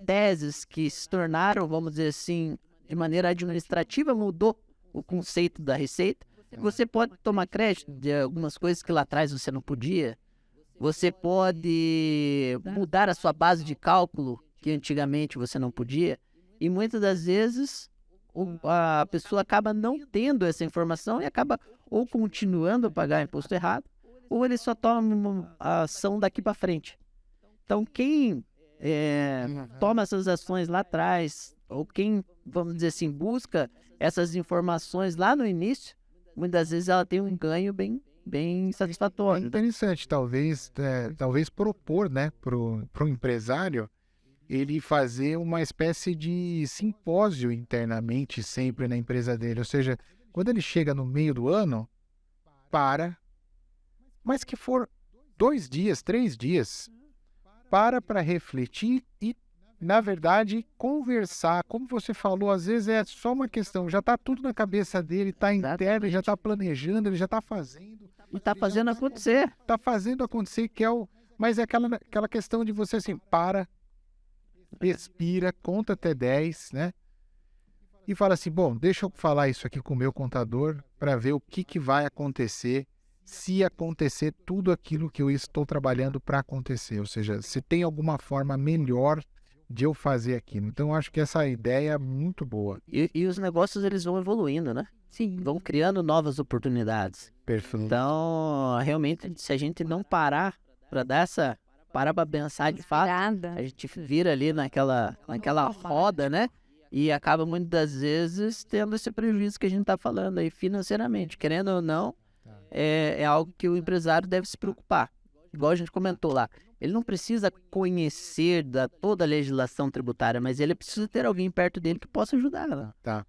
teses que se tornaram, vamos dizer assim, de maneira administrativa, mudou o conceito da receita. Você pode tomar crédito de algumas coisas que lá atrás você não podia. Você pode mudar a sua base de cálculo, que antigamente você não podia. E muitas das vezes a pessoa acaba não tendo essa informação e acaba ou continuando a pagar imposto errado, ou ele só toma a ação daqui para frente. Então, quem toma essas ações lá atrás, ou quem, vamos dizer assim, busca essas informações lá no início, muitas vezes ela tem um ganho bem É satisfatório. interessante, talvez propor, né, para o empresário ele fazer uma espécie de simpósio internamente sempre na empresa dele. Ou seja, quando ele chega no meio do ano, mas que for 2 dias, 3 dias, para refletir e, na verdade, conversar, como você falou, às vezes é só uma questão, já está tudo na cabeça dele, está interno, ele já está planejando, ele já está fazendo. E tá fazendo acontecer. Está fazendo acontecer, mas é aquela questão de você assim, para, respira, conta até 10, né? E fala assim, bom, deixa eu falar isso aqui com o meu contador para ver o que vai acontecer se acontecer tudo aquilo que eu estou trabalhando para acontecer. Ou seja, se tem alguma forma melhor de eu fazer aquilo. Então, eu acho que essa ideia é muito boa. E os negócios, eles vão evoluindo, né? Sim. Vão criando novas oportunidades. Perfeito. Então, realmente, se a gente não parar para dar parar para pensar de fato, Nada. a gente vira ali naquela roda, né? E acaba muitas das vezes tendo esse prejuízo que a gente está falando aí financeiramente. Querendo ou não, é algo que o empresário deve se preocupar. Igual a gente comentou lá, ele não precisa conhecer toda a legislação tributária, mas ele precisa ter alguém perto dele que possa ajudar. Né? Tá.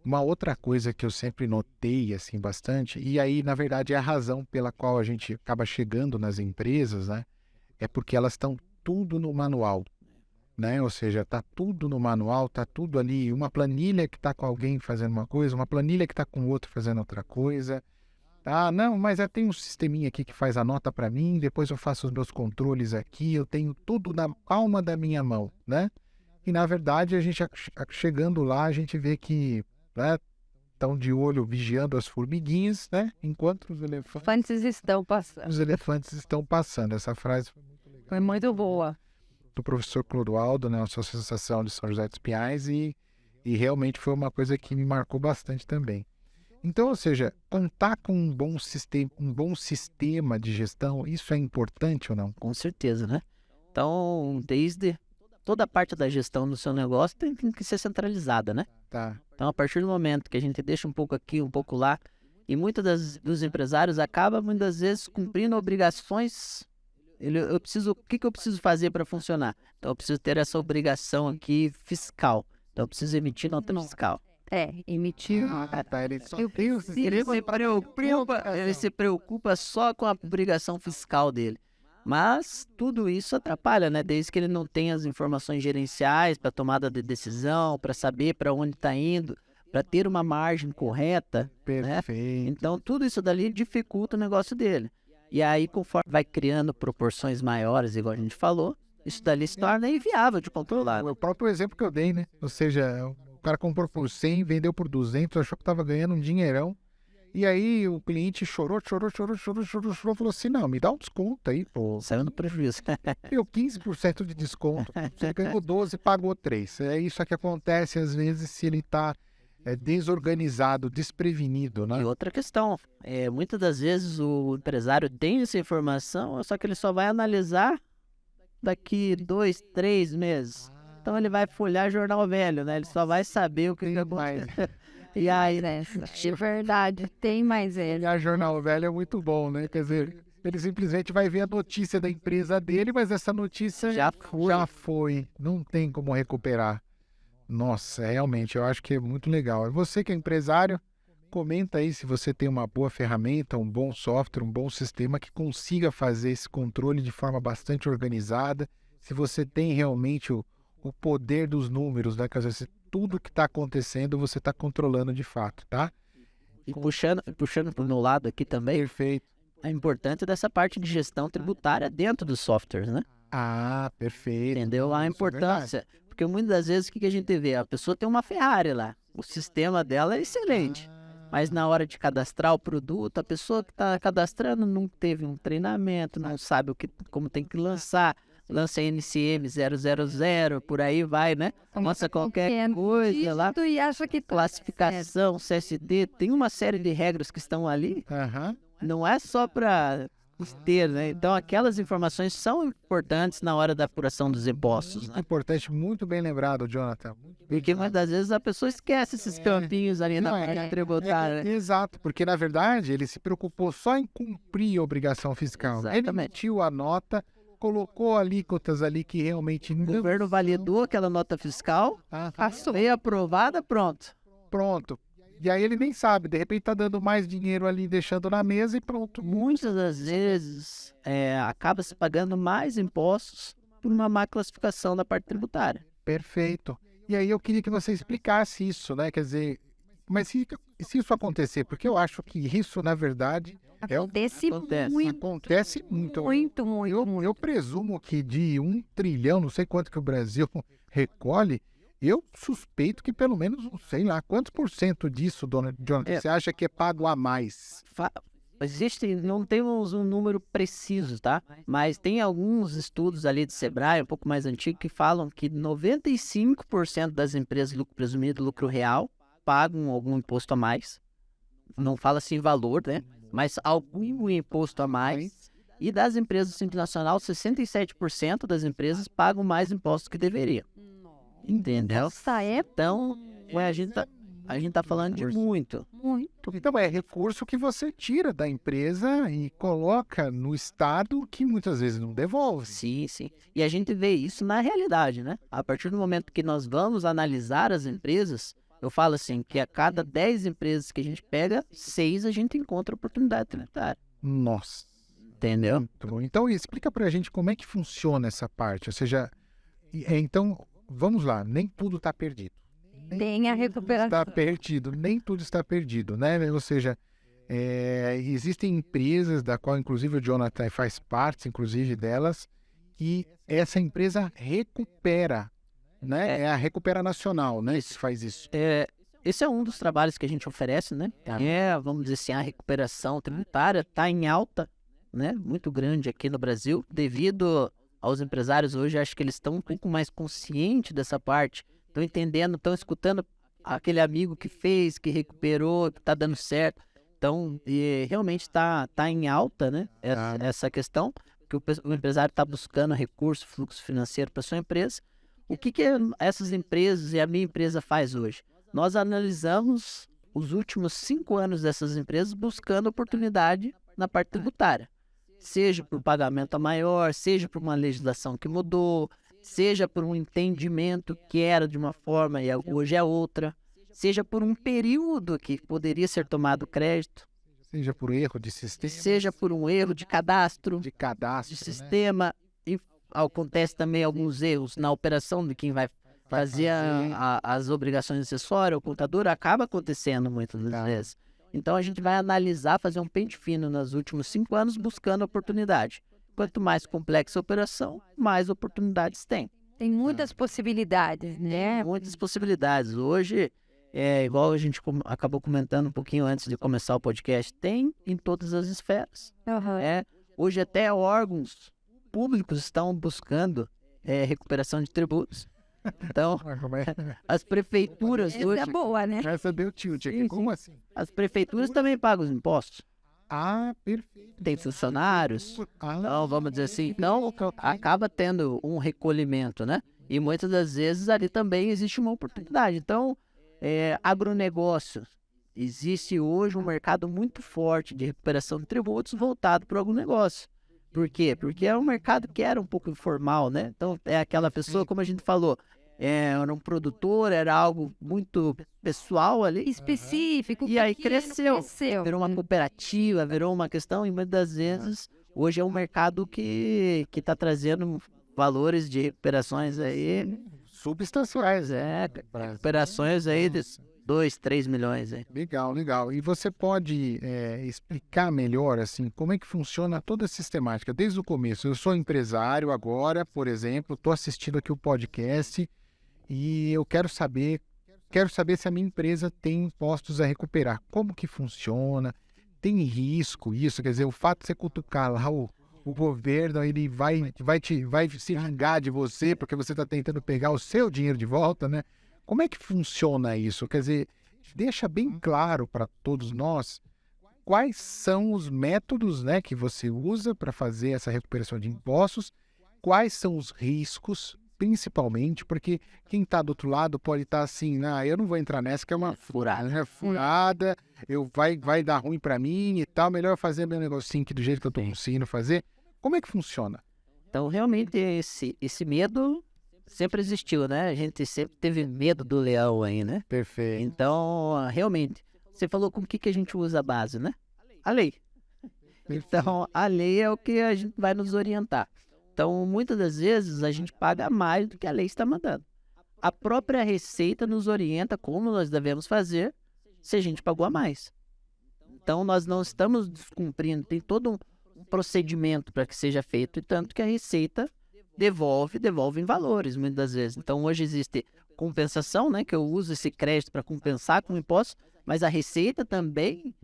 Uma outra coisa que eu sempre notei assim bastante, e aí na verdade é a razão pela qual a gente acaba chegando nas empresas, né? É porque elas estão tudo no manual, né? Ou seja, tá tudo no manual, tá tudo ali, uma planilha que tá com alguém fazendo uma coisa, uma planilha que tá com outro fazendo outra coisa. Ah, não, mas tem um sisteminha aqui que faz a nota para mim, depois eu faço os meus controles aqui, eu tenho tudo na palma da minha mão, né? E na verdade, a gente chegando lá, a gente vê que estão de olho vigiando as formiguinhas, né? Enquanto os elefantes estão passando. Essa frase Foi muito boa. do professor Clodoaldo, né? A Associação de São José dos Pinhais, e realmente foi uma coisa que me marcou bastante também. Então, ou seja, contar com um bom sistema de gestão, isso é importante ou não? Com certeza, né? Então, desde toda a parte da gestão do seu negócio tem que ser centralizada, né? Tá. Então, a partir do momento que a gente deixa um pouco aqui, um pouco lá, e muitos dos empresários acabam, muitas vezes, cumprindo obrigações. O que eu preciso fazer para funcionar? Então, eu preciso ter essa obrigação aqui fiscal. Então, eu preciso emitir nota fiscal. Emitir. Tá, ele se preocupa só com a obrigação fiscal dele. Mas tudo isso atrapalha, né? Desde que ele não tenha as informações gerenciais para tomada de decisão, para saber para onde está indo, para ter uma margem correta. Perfeito. Né? Então, tudo isso dali dificulta o negócio dele. E aí, conforme vai criando proporções maiores, igual a gente falou, isso dali se torna inviável de controlar. O próprio exemplo que eu dei, né? Ou seja, o cara comprou por 100, vendeu por 200, achou que estava ganhando um dinheirão. E aí o cliente chorou, falou assim, não, me dá um desconto aí, pô. Saiu no prejuízo. Deu 15% de desconto. Você ganhou 12, pagou 3. É isso que acontece às vezes se ele está desorganizado, desprevenido, né? E outra questão, muitas das vezes o empresário tem essa informação, só que ele só vai analisar daqui 2, 3 meses. Então ele vai folhear jornal velho, né? Ele só vai saber o que aconteceu. E aí, de verdade, tem mais ele. A jornal velho é muito bom, né? Quer dizer, ele simplesmente vai ver a notícia da empresa dele, mas essa notícia já foi. Não tem como recuperar. Nossa, realmente, eu acho que é muito legal. Você que é empresário, comenta aí se você tem uma boa ferramenta, um bom software, um bom sistema que consiga fazer esse controle de forma bastante organizada. Se você tem realmente o poder dos números, né? Quer dizer, tudo que está acontecendo você está controlando de fato, tá? E puxando para o meu lado aqui também, perfeito. A importância dessa parte de gestão tributária dentro dos softwares, né? Ah, perfeito. Entendeu? A importância. Porque muitas das vezes o que a gente vê? A pessoa tem uma Ferrari lá, o sistema dela é excelente. Mas na hora de cadastrar o produto, a pessoa que está cadastrando não teve um treinamento, não sabe como tem que lançar. Lança NCM 000, por aí vai, né? Lança qualquer coisa lá. E acha que classificação, CSD, tem uma série de regras que estão ali. Não é só para ter, né? Então aquelas informações são importantes na hora da apuração dos impostos. Né? Importante, muito bem lembrado, Jonathan. Porque muitas vezes a pessoa esquece esses campinhos ali na parte tributária. Exato, porque na verdade ele se preocupou só em cumprir a obrigação fiscal. Exatamente. Ele emitiu a nota, colocou alíquotas ali que realmente... O governo validou aquela nota fiscal, foi aprovada, pronto. E aí ele nem sabe, de repente tá dando mais dinheiro ali, deixando na mesa e pronto. Muitas das vezes acaba se pagando mais impostos por uma má classificação da parte tributária. Perfeito. E aí eu queria que você explicasse isso, né? Quer dizer, mas se isso acontecer, porque eu acho que isso, na verdade, Acontece Acontece. muito, acontece muito. muito, muito. Eu presumo que de 1 trilhão, não sei quanto que o Brasil recolhe, eu suspeito que pelo menos, sei lá, quantos por cento disso, dona Jonathan, É. você acha que é pago a mais? Não temos um número preciso, tá? Mas tem alguns estudos ali de Sebrae, um pouco mais antigos, que falam que 95% das empresas de lucro presumido, lucro real, pagam algum imposto a mais. Não fala assim valor, né? Mas algum imposto a mais. E das empresas Simples Nacional, 67% das empresas pagam mais impostos que deveriam. Entendeu? Nossa, é Então, a gente tá falando de muito. muito. Então é recurso que você tira da empresa e coloca no Estado que muitas vezes não devolve. Sim, sim. E a gente vê isso na realidade, né? A partir do momento que nós vamos analisar as empresas, eu falo assim, que a cada 10 empresas que a gente pega, 6 a gente encontra oportunidade tributária. Nossa. Entendeu? Muito bom. Então, explica pra gente como é que funciona essa parte. Ou seja, então, vamos lá, nem tudo está perdido. Tem a recuperação. Está perdido, nem tudo está perdido, né? Ou seja, existem empresas da qual, inclusive, o Jonathan faz parte, inclusive, delas, que essa empresa recupera, né? É a Recupera Nacional, né? Que faz isso. Esse é um dos trabalhos que a gente oferece, né? Tá. Vamos dizer assim, a recuperação tributária está em alta, né? Muito grande aqui no Brasil, devido aos empresários hoje, acho que eles estão um pouco mais conscientes dessa parte, estão entendendo, estão escutando aquele amigo que fez, que recuperou, que está dando certo. Então, realmente está em alta, né? Essa questão, que o empresário está buscando recurso, fluxo financeiro para sua empresa. O que essas empresas e a minha empresa faz hoje? Nós analisamos os últimos 5 anos dessas empresas buscando oportunidade na parte tributária. Seja por pagamento a maior, seja por uma legislação que mudou, seja por um entendimento que era de uma forma e hoje é outra, seja por um período que poderia ser tomado crédito, Seja por erro de sistema. seja por um erro de cadastro, De cadastro. de sistema, e acontece também alguns erros na operação de quem vai fazer as obrigações acessórias, o contador, acaba acontecendo muitas vezes. Então a gente vai analisar, fazer um pente fino nos últimos 5 anos buscando oportunidade. Quanto mais complexa a operação, mais oportunidades tem. Tem muitas possibilidades, né? Muitas possibilidades. Hoje, igual a gente acabou comentando um pouquinho antes de começar o podcast, tem em todas as esferas. Aham. Hoje até órgãos públicos estão buscando recuperação de tributos. Então, as prefeituras Essa hoje, é boa, né? Essa deu tilt aqui. Sim, Como assim? as prefeituras também pagam os impostos. Ah, perfeito. Tem funcionários. Então, vamos dizer assim, então acaba tendo um recolhimento, né? E muitas das vezes ali também existe uma oportunidade. Então, agronegócio. Existe hoje um mercado muito forte de recuperação de tributos voltado para o agronegócio. Por quê? Porque é um mercado que era um pouco informal, né? Então, é aquela pessoa, como a gente falou, era um produtor, era algo muito pessoal ali. Específico. E aí pequeno, cresceu. Virou uma cooperativa, virou uma questão, e muitas das vezes, hoje é um mercado que está trazendo valores de recuperações aí, Substanciais. recuperações aí de 2, 3 milhões aí. Legal, legal. E você pode explicar melhor, assim, como é que funciona toda a sistemática, desde o começo? Eu sou empresário agora, por exemplo, estou assistindo aqui o podcast e eu quero saber se a minha empresa tem impostos a recuperar. Como que funciona? Tem risco isso? Quer dizer, o fato de você cutucar lá o governo, ele vai se vingar de você porque você está tentando pegar o seu dinheiro de volta, né? Como é que funciona isso? Quer dizer, deixa bem claro para todos nós quais são os métodos, né, que você usa para fazer essa recuperação de impostos, quais são os riscos, principalmente, porque quem está do outro lado pode estar assim, eu não vou entrar nessa, que é uma furada, vai dar ruim para mim e tal, melhor fazer meu negocinho aqui do jeito que eu estou conseguindo fazer. Como é que funciona? Então, realmente, esse medo sempre existiu, né? A gente sempre teve medo do leão aí, né? Perfeito. Então, realmente, você falou com o que a gente usa a base, né? A lei. Então, a lei é o que a gente vai nos orientar. Então, muitas das vezes, a gente paga mais do que a lei está mandando. a própria Receita nos orienta como nós devemos fazer se a gente pagou a mais. Então, nós não estamos descumprindo, tem todo um procedimento para que seja feito, e tanto que a Receita devolve em valores, muitas das vezes. Então, hoje existe compensação, né, que eu uso esse crédito para compensar com imposto, mas a Receita também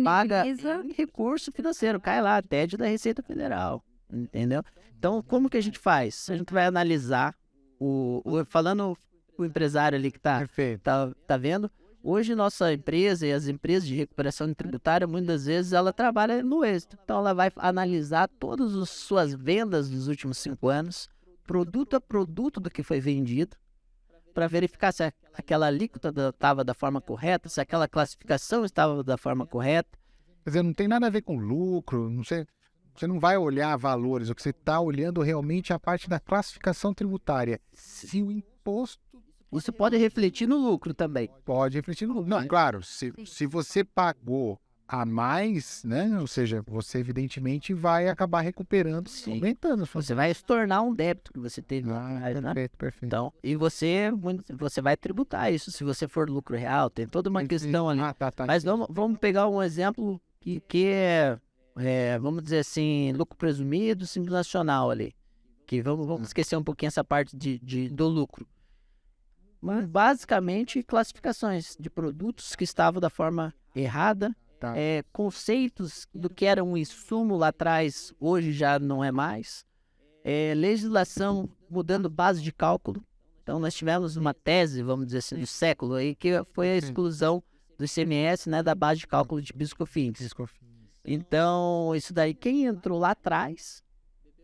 paga em recurso financeiro, cai lá, TED da Receita Federal, entendeu? Então, como que a gente faz? A gente vai analisar, falando o empresário ali que tá vendo, hoje nossa empresa e as empresas de recuperação tributária, muitas das vezes, ela trabalha no êxito. Então, ela vai analisar todas as suas vendas dos últimos 5 anos, produto a produto do que foi vendido, para verificar se aquela alíquota estava da forma correta, se aquela classificação estava da forma correta. Quer dizer, não tem nada a ver com lucro, você não vai olhar valores, o que você está olhando realmente é a parte da classificação tributária. Se o imposto... Isso pode refletir no lucro também. Pode refletir no lucro. Não, claro, se você pagou a mais, né? Ou seja, você evidentemente vai acabar recuperando, aumentando. Você vai estornar um débito que você teve. Perfeito. Então, e você vai tributar isso se você for lucro real. Tem toda uma questão ali. Tá. Mas vamos pegar um exemplo que é, vamos dizer assim, lucro presumido, simples nacional ali. Que vamos esquecer um pouquinho essa parte do lucro. Mas, basicamente, classificações de produtos que estavam da forma errada, conceitos do que era um insumo lá atrás, hoje já não é mais, legislação mudando base de cálculo. Então, nós tivemos uma tese, vamos dizer assim, do século, aí, que foi a exclusão do ICMS, né, da base de cálculo de PIS/COFINS. Então, isso daí, quem entrou lá atrás,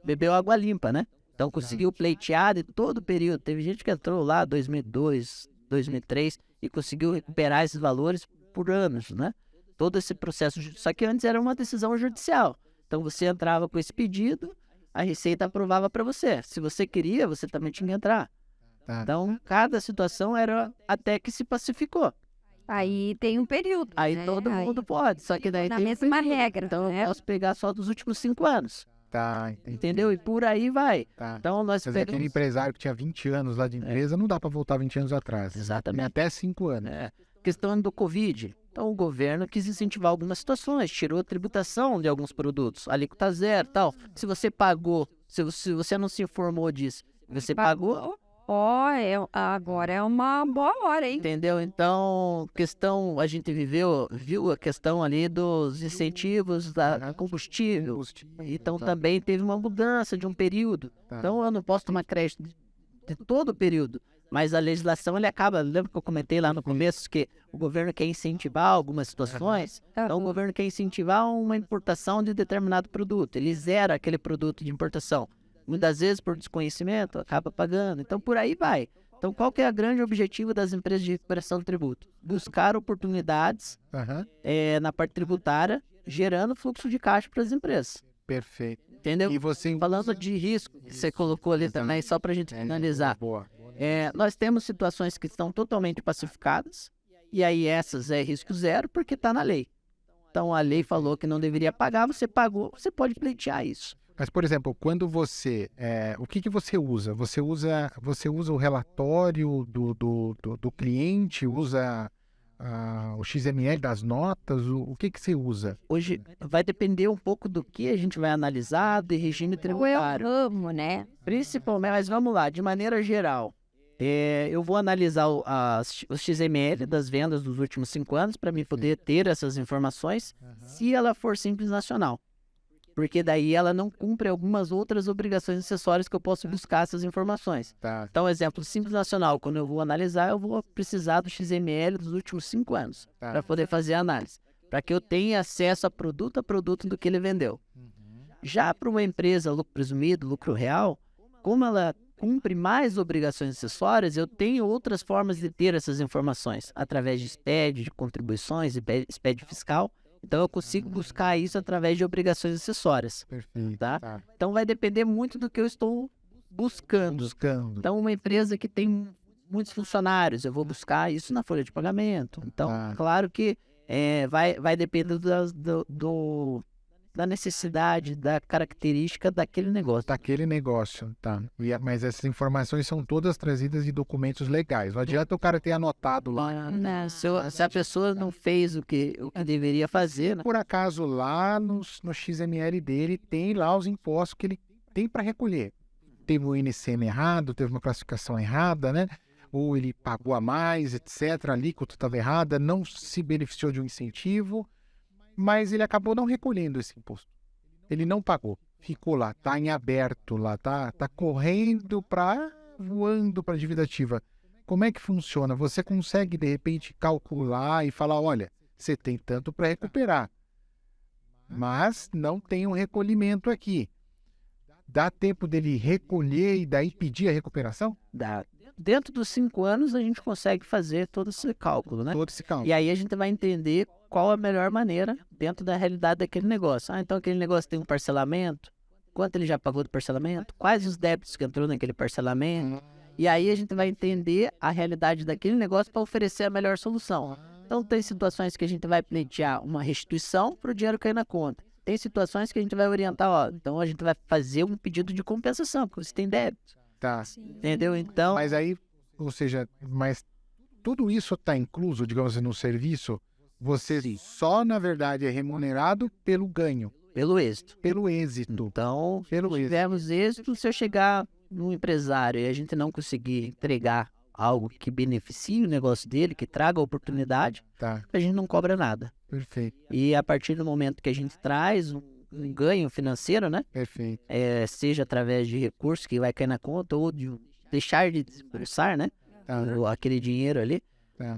bebeu água limpa, né? Então, conseguiu pleitear de todo o período. Teve gente que entrou lá em 2002, 2003 e conseguiu recuperar esses valores por anos, né? Todo esse processo. Só que antes era uma decisão judicial. Então, você entrava com esse pedido, a Receita aprovava para você. Se você queria, você também tinha que entrar. Então, cada situação era até que se pacificou. Aí tem um período. Aí todo mundo pode, só que daí na tem mesma regra. Então, eu posso pegar só dos últimos 5 anos. Entendi. Entendeu? E por aí vai. Então, nós pegamos... Aquele empresário que tinha 20 anos lá de empresa, não dá para voltar 20 anos atrás. Exatamente. Tem até 5 anos. Questão do Covid. Então, o governo quis incentivar algumas situações, tirou a tributação de alguns produtos, alíquota zero e tal. Se você pagou, se você não se informou disso, você pagou... agora é uma boa hora, hein? Entendeu? Então, a gente viu a questão ali dos incentivos da combustível. Então, também teve uma mudança de um período. Então, eu não posso tomar crédito de todo o período. Mas a legislação, ele acaba... Lembra que eu comentei lá no começo que o governo quer incentivar algumas situações? Então, o governo quer incentivar uma importação de determinado produto. Ele zera aquele produto de importação. Muitas vezes, por desconhecimento, acaba pagando. Então, por aí vai. Então, qual que é o grande objetivo das empresas de recuperação do tributo? Buscar oportunidades na parte tributária, gerando fluxo de caixa para as empresas. Perfeito. Entendeu? E você... Falando de risco, que você colocou ali também, só para a gente finalizar. Nós temos situações que estão totalmente pacificadas, e aí essas é risco zero, porque está na lei. Então, a lei falou que não deveria pagar, você pagou, você pode pleitear isso. Mas, por exemplo, quando você... o que você usa? Você usa o relatório do cliente? Usa o XML das notas? O que você usa? Hoje vai depender um pouco do que a gente vai analisar, do regime tributário. Né? Principalmente, mas vamos lá, de maneira geral. Eu vou analisar o XML das vendas dos últimos 5 anos para mim poder ter essas informações, se ela for simples nacional. Porque daí ela não cumpre algumas outras obrigações acessórias que eu posso buscar essas informações. Então, exemplo, simples nacional, quando eu vou analisar, eu vou precisar do XML dos últimos 5 anos para poder fazer a análise, para que eu tenha acesso a produto do que ele vendeu. Já para uma empresa, lucro presumido, lucro real, como ela cumpre mais obrigações acessórias, eu tenho outras formas de ter essas informações, através de SPED, de contribuições, SPED fiscal. Então, eu consigo buscar isso através de obrigações acessórias. Perfeito. Tá? Então, vai depender muito do que eu estou buscando. Então, uma empresa que tem muitos funcionários, eu vou buscar isso na folha de pagamento. Então, claro que vai depender da da necessidade, da característica daquele negócio. Daquele negócio, tá? Mas essas informações são todas trazidas de documentos legais. Não adianta o cara ter anotado lá. Se a pessoa não fez o que deveria fazer, né? Por acaso lá no XML dele tem lá os impostos que ele tem para recolher. Teve um INCM errado, teve uma classificação errada, né? Ou ele pagou a mais, etc. A alíquota estava errada, não se beneficiou de um incentivo, mas ele acabou não recolhendo esse imposto. Ele não pagou, ficou lá, está em aberto lá, tá correndo voando para a dívida ativa. Como é que funciona? Você consegue, de repente, calcular e falar, olha, você tem tanto para recuperar, mas não tem um recolhimento aqui. Dá tempo dele recolher e daí pedir a recuperação? Dá. Dentro dos 5 anos, a gente consegue fazer todo esse cálculo, né? Todo esse cálculo. E aí a gente vai entender qual a melhor maneira dentro da realidade daquele negócio. Então aquele negócio tem um parcelamento, quanto ele já pagou do parcelamento, quais os débitos que entrou naquele parcelamento. E aí a gente vai entender a realidade daquele negócio para oferecer a melhor solução. Então tem situações que a gente vai pleitear uma restituição para o dinheiro cair na conta. Tem situações que a gente vai orientar, então a gente vai fazer um pedido de compensação, porque você tem débito. Tá. Entendeu? Então... Mas aí, ou seja, tudo isso está incluso, digamos assim, no serviço, você só, na verdade, é remunerado pelo ganho. Pelo êxito. Pelo êxito. Então, se tivermos êxito, se eu chegar num empresário e a gente não conseguir entregar algo que beneficie o negócio dele, que traga oportunidade, a gente não cobra nada. Perfeito. E a partir do momento que a gente traz um ganho financeiro, né? Perfeito. Seja através de recursos que vai cair na conta ou de deixar de desembolsar, né? Aquele dinheiro ali.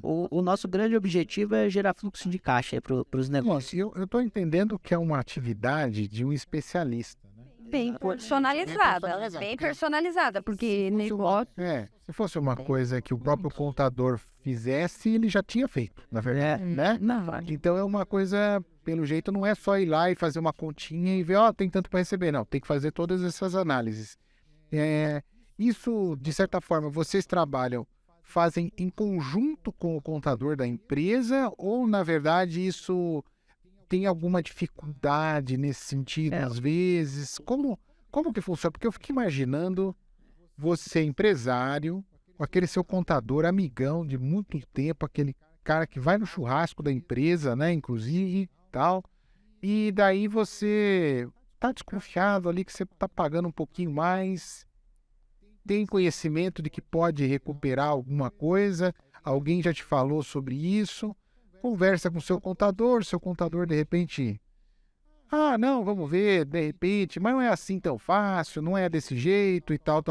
O nosso grande objetivo é gerar fluxo de caixa para os negócios. Eu estou entendendo que é uma atividade de um especialista. Bem personalizada, porque negócio... Se fosse uma coisa que o próprio contador fizesse, ele já tinha feito, na verdade, né? Então é uma coisa, pelo jeito, não é só ir lá e fazer uma continha e ver, tem tanto para receber, não. Tem que fazer todas essas análises. Isso, de certa forma, vocês fazem em conjunto com o contador da empresa ou, na verdade, isso tem alguma dificuldade nesse sentido, às vezes? Como que funciona? Porque eu fico imaginando você, empresário, com aquele seu contador, amigão de muito tempo, aquele cara que vai no churrasco da empresa, né, inclusive, tal, e daí você tá desconfiado ali que você tá pagando um pouquinho mais, tem conhecimento de que pode recuperar alguma coisa, alguém já te falou sobre isso, conversa com seu contador de repente, não, vamos ver, de repente, mas não é assim tão fácil, não é desse jeito e tal.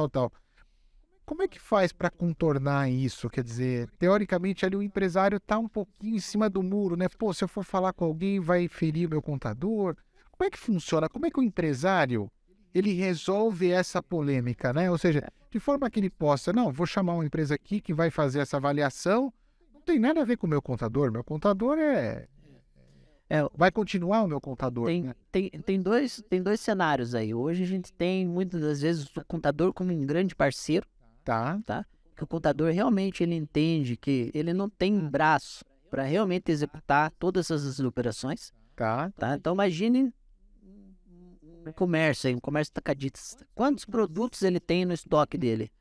Como é que faz para contornar isso? Quer dizer, teoricamente ali o empresário está um pouquinho em cima do muro, né? Pô, se eu for falar com alguém vai ferir o meu contador. Como é que funciona? Como é que o empresário ele resolve essa polêmica, né? Ou seja, de forma que ele possa, vou chamar uma empresa aqui que vai fazer essa avaliação, não tem nada a ver com o meu contador vai continuar o meu contador. Tem dois cenários aí. Hoje a gente tem muitas das vezes o contador como um grande parceiro, tá? Que o contador realmente ele entende que ele não tem braço para realmente executar todas essas operações, tá? Então imagine um comércio atacadista. Quantos produtos ele tem no estoque dele?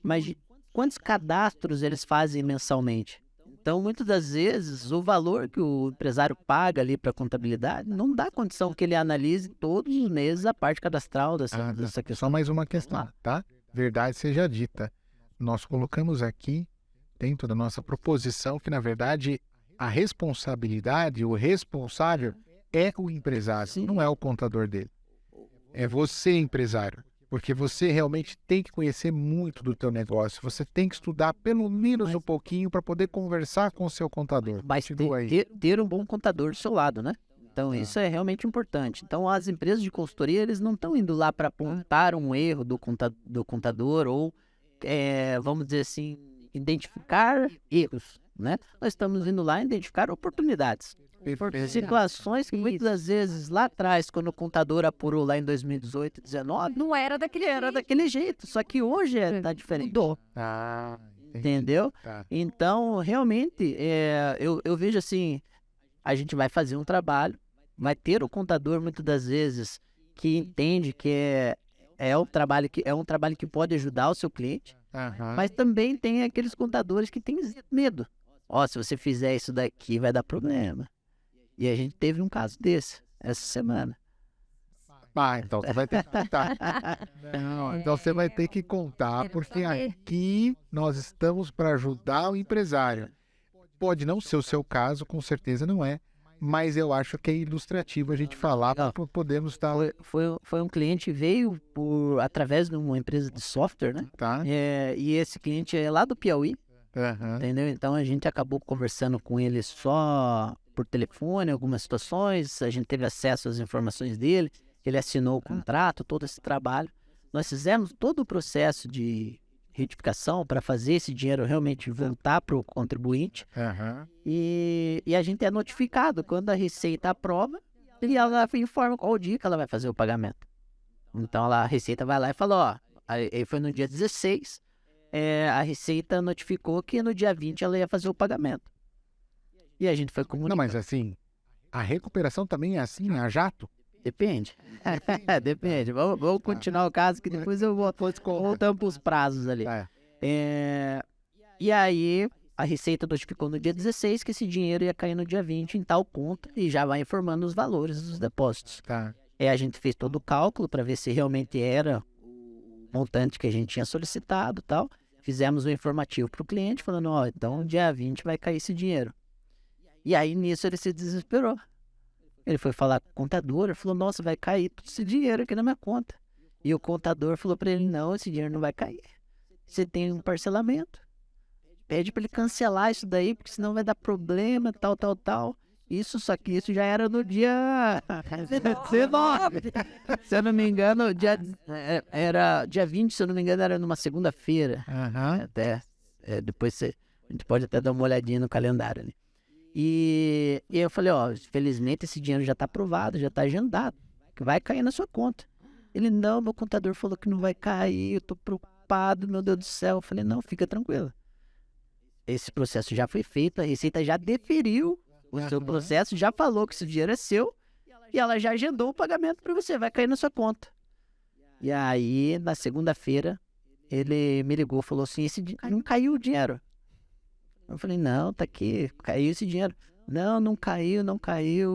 Imagine quantos cadastros eles fazem mensalmente. Então, muitas das vezes, o valor que o empresário paga ali para a contabilidade não dá condição que ele analise todos os meses a parte cadastral dessa questão. Só mais uma questão, tá? Verdade seja dita. Nós colocamos aqui, dentro da nossa proposição, que, na verdade, a responsabilidade, o responsável é o empresário, não é o contador dele. É você, empresário. Porque você realmente tem que conhecer muito do teu negócio. Você tem que estudar pelo menos um pouquinho para poder conversar com o seu contador. Mas ter um bom contador do seu lado, né? Então, isso é realmente importante. Então, as empresas de consultoria, eles não estão indo lá para apontar um erro do contador ou, vamos dizer assim, identificar erros, né? Nós estamos indo lá identificar oportunidades. Situações que muitas das vezes lá atrás, quando o contador apurou lá em 2018, 2019, não era daquele jeito, só que hoje tá diferente. Entendeu? Então, realmente, eu vejo assim, a gente vai fazer um trabalho vai ter o contador, muitas das vezes, que entende que é um trabalho que pode ajudar o seu cliente, Aham. mas também tem aqueles contadores que têm medo. Ó, se você fizer isso daqui, vai dar problema. E a gente teve um caso desse, essa semana. Então você vai ter que contar. Não, então você vai ter que contar, porque aqui nós estamos para ajudar o empresário. Pode não ser o seu caso, com certeza não é, mas eu acho que é ilustrativo a gente falar para podermos estar... Foi um cliente que veio através de uma empresa de software, né? Tá? E esse cliente é lá do Piauí, Aham. entendeu? Então a gente acabou conversando com ele só por telefone, algumas situações, a gente teve acesso às informações dele, ele assinou o contrato, todo esse trabalho. Nós fizemos todo o processo de retificação para fazer esse dinheiro realmente voltar para o contribuinte. Aham. E a gente é notificado quando a Receita aprova e ela informa qual o dia que ela vai fazer o pagamento. Então a Receita vai lá e fala, ó, aí foi no dia 16, a Receita notificou que no dia 20 ela ia fazer o pagamento. E a gente foi comunicado. Não, mas assim, a recuperação também é assim, a jato? Depende. Depende. Vamos continuar o caso que depois eu voltamos para os prazos ali. E aí, a Receita notificou no dia 16 que esse dinheiro ia cair no dia 20 em tal conta e já vai informando os valores dos depósitos. Tá. A gente fez todo o cálculo para ver se realmente era o montante que a gente tinha solicitado e tal. Fizemos um informativo para o cliente falando, ó, então dia 20 vai cair esse dinheiro. E aí, nisso, ele se desesperou. Ele foi falar com o contador, ele falou, nossa, vai cair todo esse dinheiro aqui na minha conta. E o contador falou para ele, não, esse dinheiro não vai cair. Você tem um parcelamento. Pede para ele cancelar isso daí, porque senão vai dar problema, tal. Só que isso já era no dia 19. Se eu não me engano, era dia 20, se eu não me engano, era numa segunda-feira. Aham. Até, depois a gente pode até dar uma olhadinha no calendário ali. E eu falei, ó, felizmente esse dinheiro já está aprovado, já está agendado, que vai cair na sua conta. Ele, não, meu contador falou que não vai cair, eu tô preocupado, meu Deus do céu. Eu falei, não, fica tranquilo. Esse processo já foi feito, a Receita já deferiu o seu processo, já falou que esse dinheiro é seu, e ela já agendou o pagamento para você, vai cair na sua conta. E aí, na segunda-feira, ele me ligou, falou assim, não caiu o dinheiro. Eu falei, não, tá aqui, caiu esse dinheiro. Não caiu,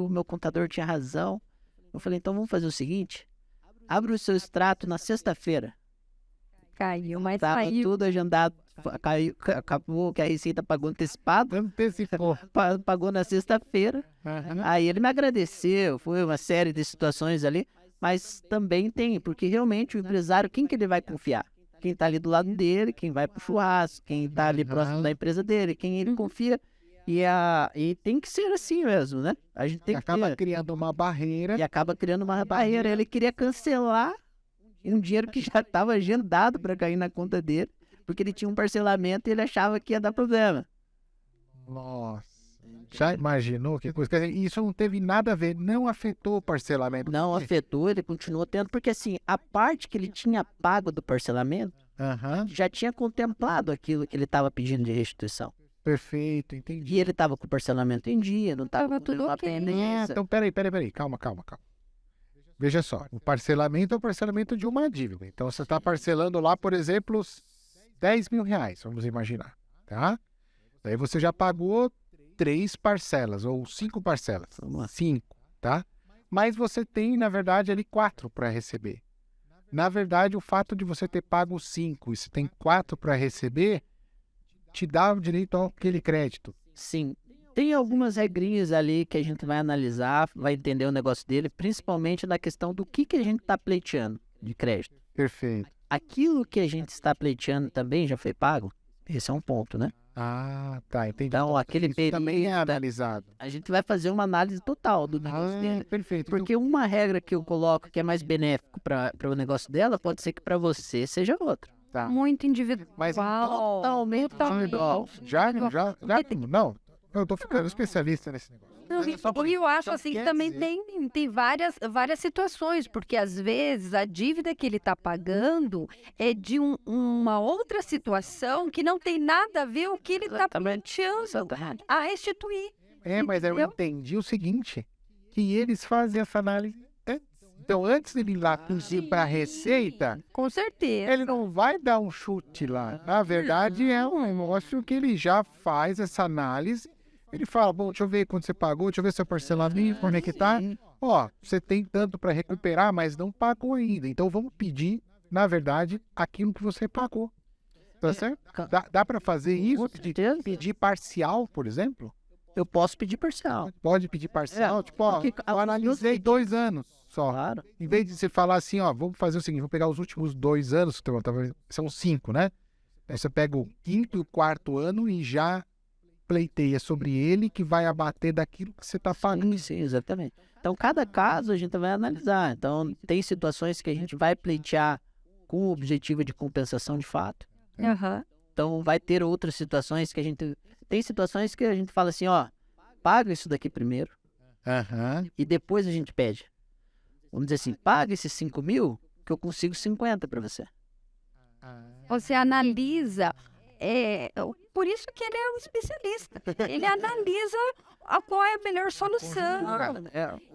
meu contador tinha razão. Eu falei, então vamos fazer o seguinte, abre o seu extrato na sexta-feira. Caiu, mas Tava caiu. tudo agendado, acabou que a Receita pagou antecipado, Antecipou. pagou na sexta-feira. Aham. Aí ele me agradeceu, foi uma série de situações ali, mas também tem, porque realmente o empresário, quem que ele vai confiar? Quem tá ali do lado dele, quem vai pro churrasco, quem tá ali próximo da empresa dele, quem ele confia. E tem que ser assim mesmo, né? A gente tem que Acaba criando uma barreira. e acaba criando uma barreira. Ele queria cancelar um dinheiro que já estava agendado para cair na conta dele, porque ele tinha um parcelamento e ele achava que ia dar problema. Nossa. Já imaginou que coisa? Quer dizer, isso não teve nada a ver, não afetou o parcelamento. Não afetou, ele continuou tendo, porque assim, a parte que ele tinha pago do parcelamento Aham. já tinha contemplado aquilo que ele estava pedindo de restituição. Perfeito, entendi. E ele estava com o parcelamento em dia, não estava tudo ok. pendência. Então, peraí. Calma. Veja só, o parcelamento é o parcelamento de uma dívida. Então, você está parcelando lá, por exemplo, R$10.000, vamos imaginar, tá? Daí você já pagou 3 parcelas ou 5 parcelas. Vamos lá. 5, tá? Mas você tem, na verdade, ali 4 para receber. Na verdade, o fato de você ter pago 5 e você tem 4 para receber, te dá o direito àquele crédito. Sim, tem algumas regrinhas ali que a gente vai analisar, vai entender o negócio dele, principalmente na questão do que a gente está pleiteando de crédito. Perfeito. Aquilo que a gente está pleiteando também já foi pago? Esse é um ponto, né? Ah, tá, entendi. Então, aquele isso também é período, analisado. a gente vai fazer uma análise total do negócio dele. Perfeito. Porque uma regra que eu coloco que é mais benéfico para o negócio dela, pode ser que para você seja outra. Tá. Muito individual. Mas Totalmente individual. Já, não. Eu tô ficando especialista nesse negócio. E eu acho só assim que quer também dizer- tem várias situações, porque às vezes a dívida que ele está pagando é de uma outra situação que não tem nada a ver com o que ele está Exatamente. pleiteando a restituir. Mas eu Entendeu? entendi o seguinte, que eles fazem essa análise antes. Então, antes de ele ir lá pedir para a Receita, Com certeza. ele não vai dar um chute lá. Na verdade, é um negócio que ele já faz essa análise. Ele fala, bom, deixa eu ver quanto você pagou, deixa eu ver seu parcelamento, como é que tá. Ó, você tem tanto para recuperar, mas não pagou ainda. Então, vamos pedir, na verdade, aquilo que você pagou. Tá certo? Dá para fazer isso? Com certeza. Pedir parcial, por exemplo? Eu posso pedir parcial. Pode pedir parcial? Tipo, ó, porque eu analisei 2 anos só. Claro. Em vez de você falar assim, ó, vamos fazer o seguinte, vamos pegar os últimos 2 anos, são 5, né? Aí você pega o 5º e o 4º ano e já pleiteia sobre ele, que vai abater daquilo que você está pagando. Sim, exatamente. Então, cada caso a gente vai analisar. Então, tem situações que a gente vai pleitear com o objetivo de compensação de fato. Aham. Então, vai ter outras situações que a gente... Tem situações que a gente fala assim, ó, paga isso daqui primeiro Aham. e depois a gente pede. Vamos dizer assim, paga esses 5 mil que eu consigo 50 para você. Você analisa. Por isso que ele é um especialista. Ele analisa qual é a melhor solução.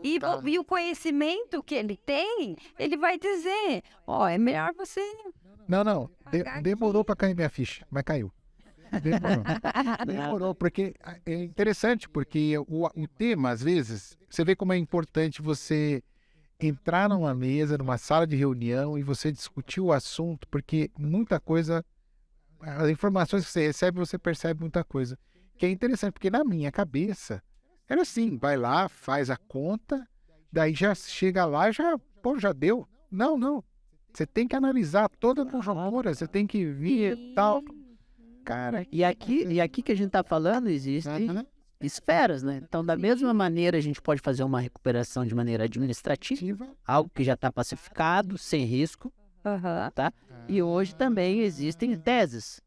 E o conhecimento que ele tem, ele vai dizer, ó, é melhor você... Não. Demorou para cair minha ficha, mas caiu. Demorou, porque é interessante, porque o tema, às vezes, você vê como é importante você entrar numa mesa, numa sala de reunião e você discutir o assunto, porque muita coisa, as informações que você recebe, você percebe muita coisa. Que é interessante, porque na minha cabeça, era assim, vai lá, faz a conta, daí já chega lá e já deu. Não. Você tem que analisar toda a conjuntura, você tem que vir e tal. Cara, E aqui que a gente está falando, existem esferas, né? Então, da mesma maneira, a gente pode fazer uma recuperação de maneira administrativa, algo que já está pacificado, sem risco, Aham. tá? E hoje também existem teses.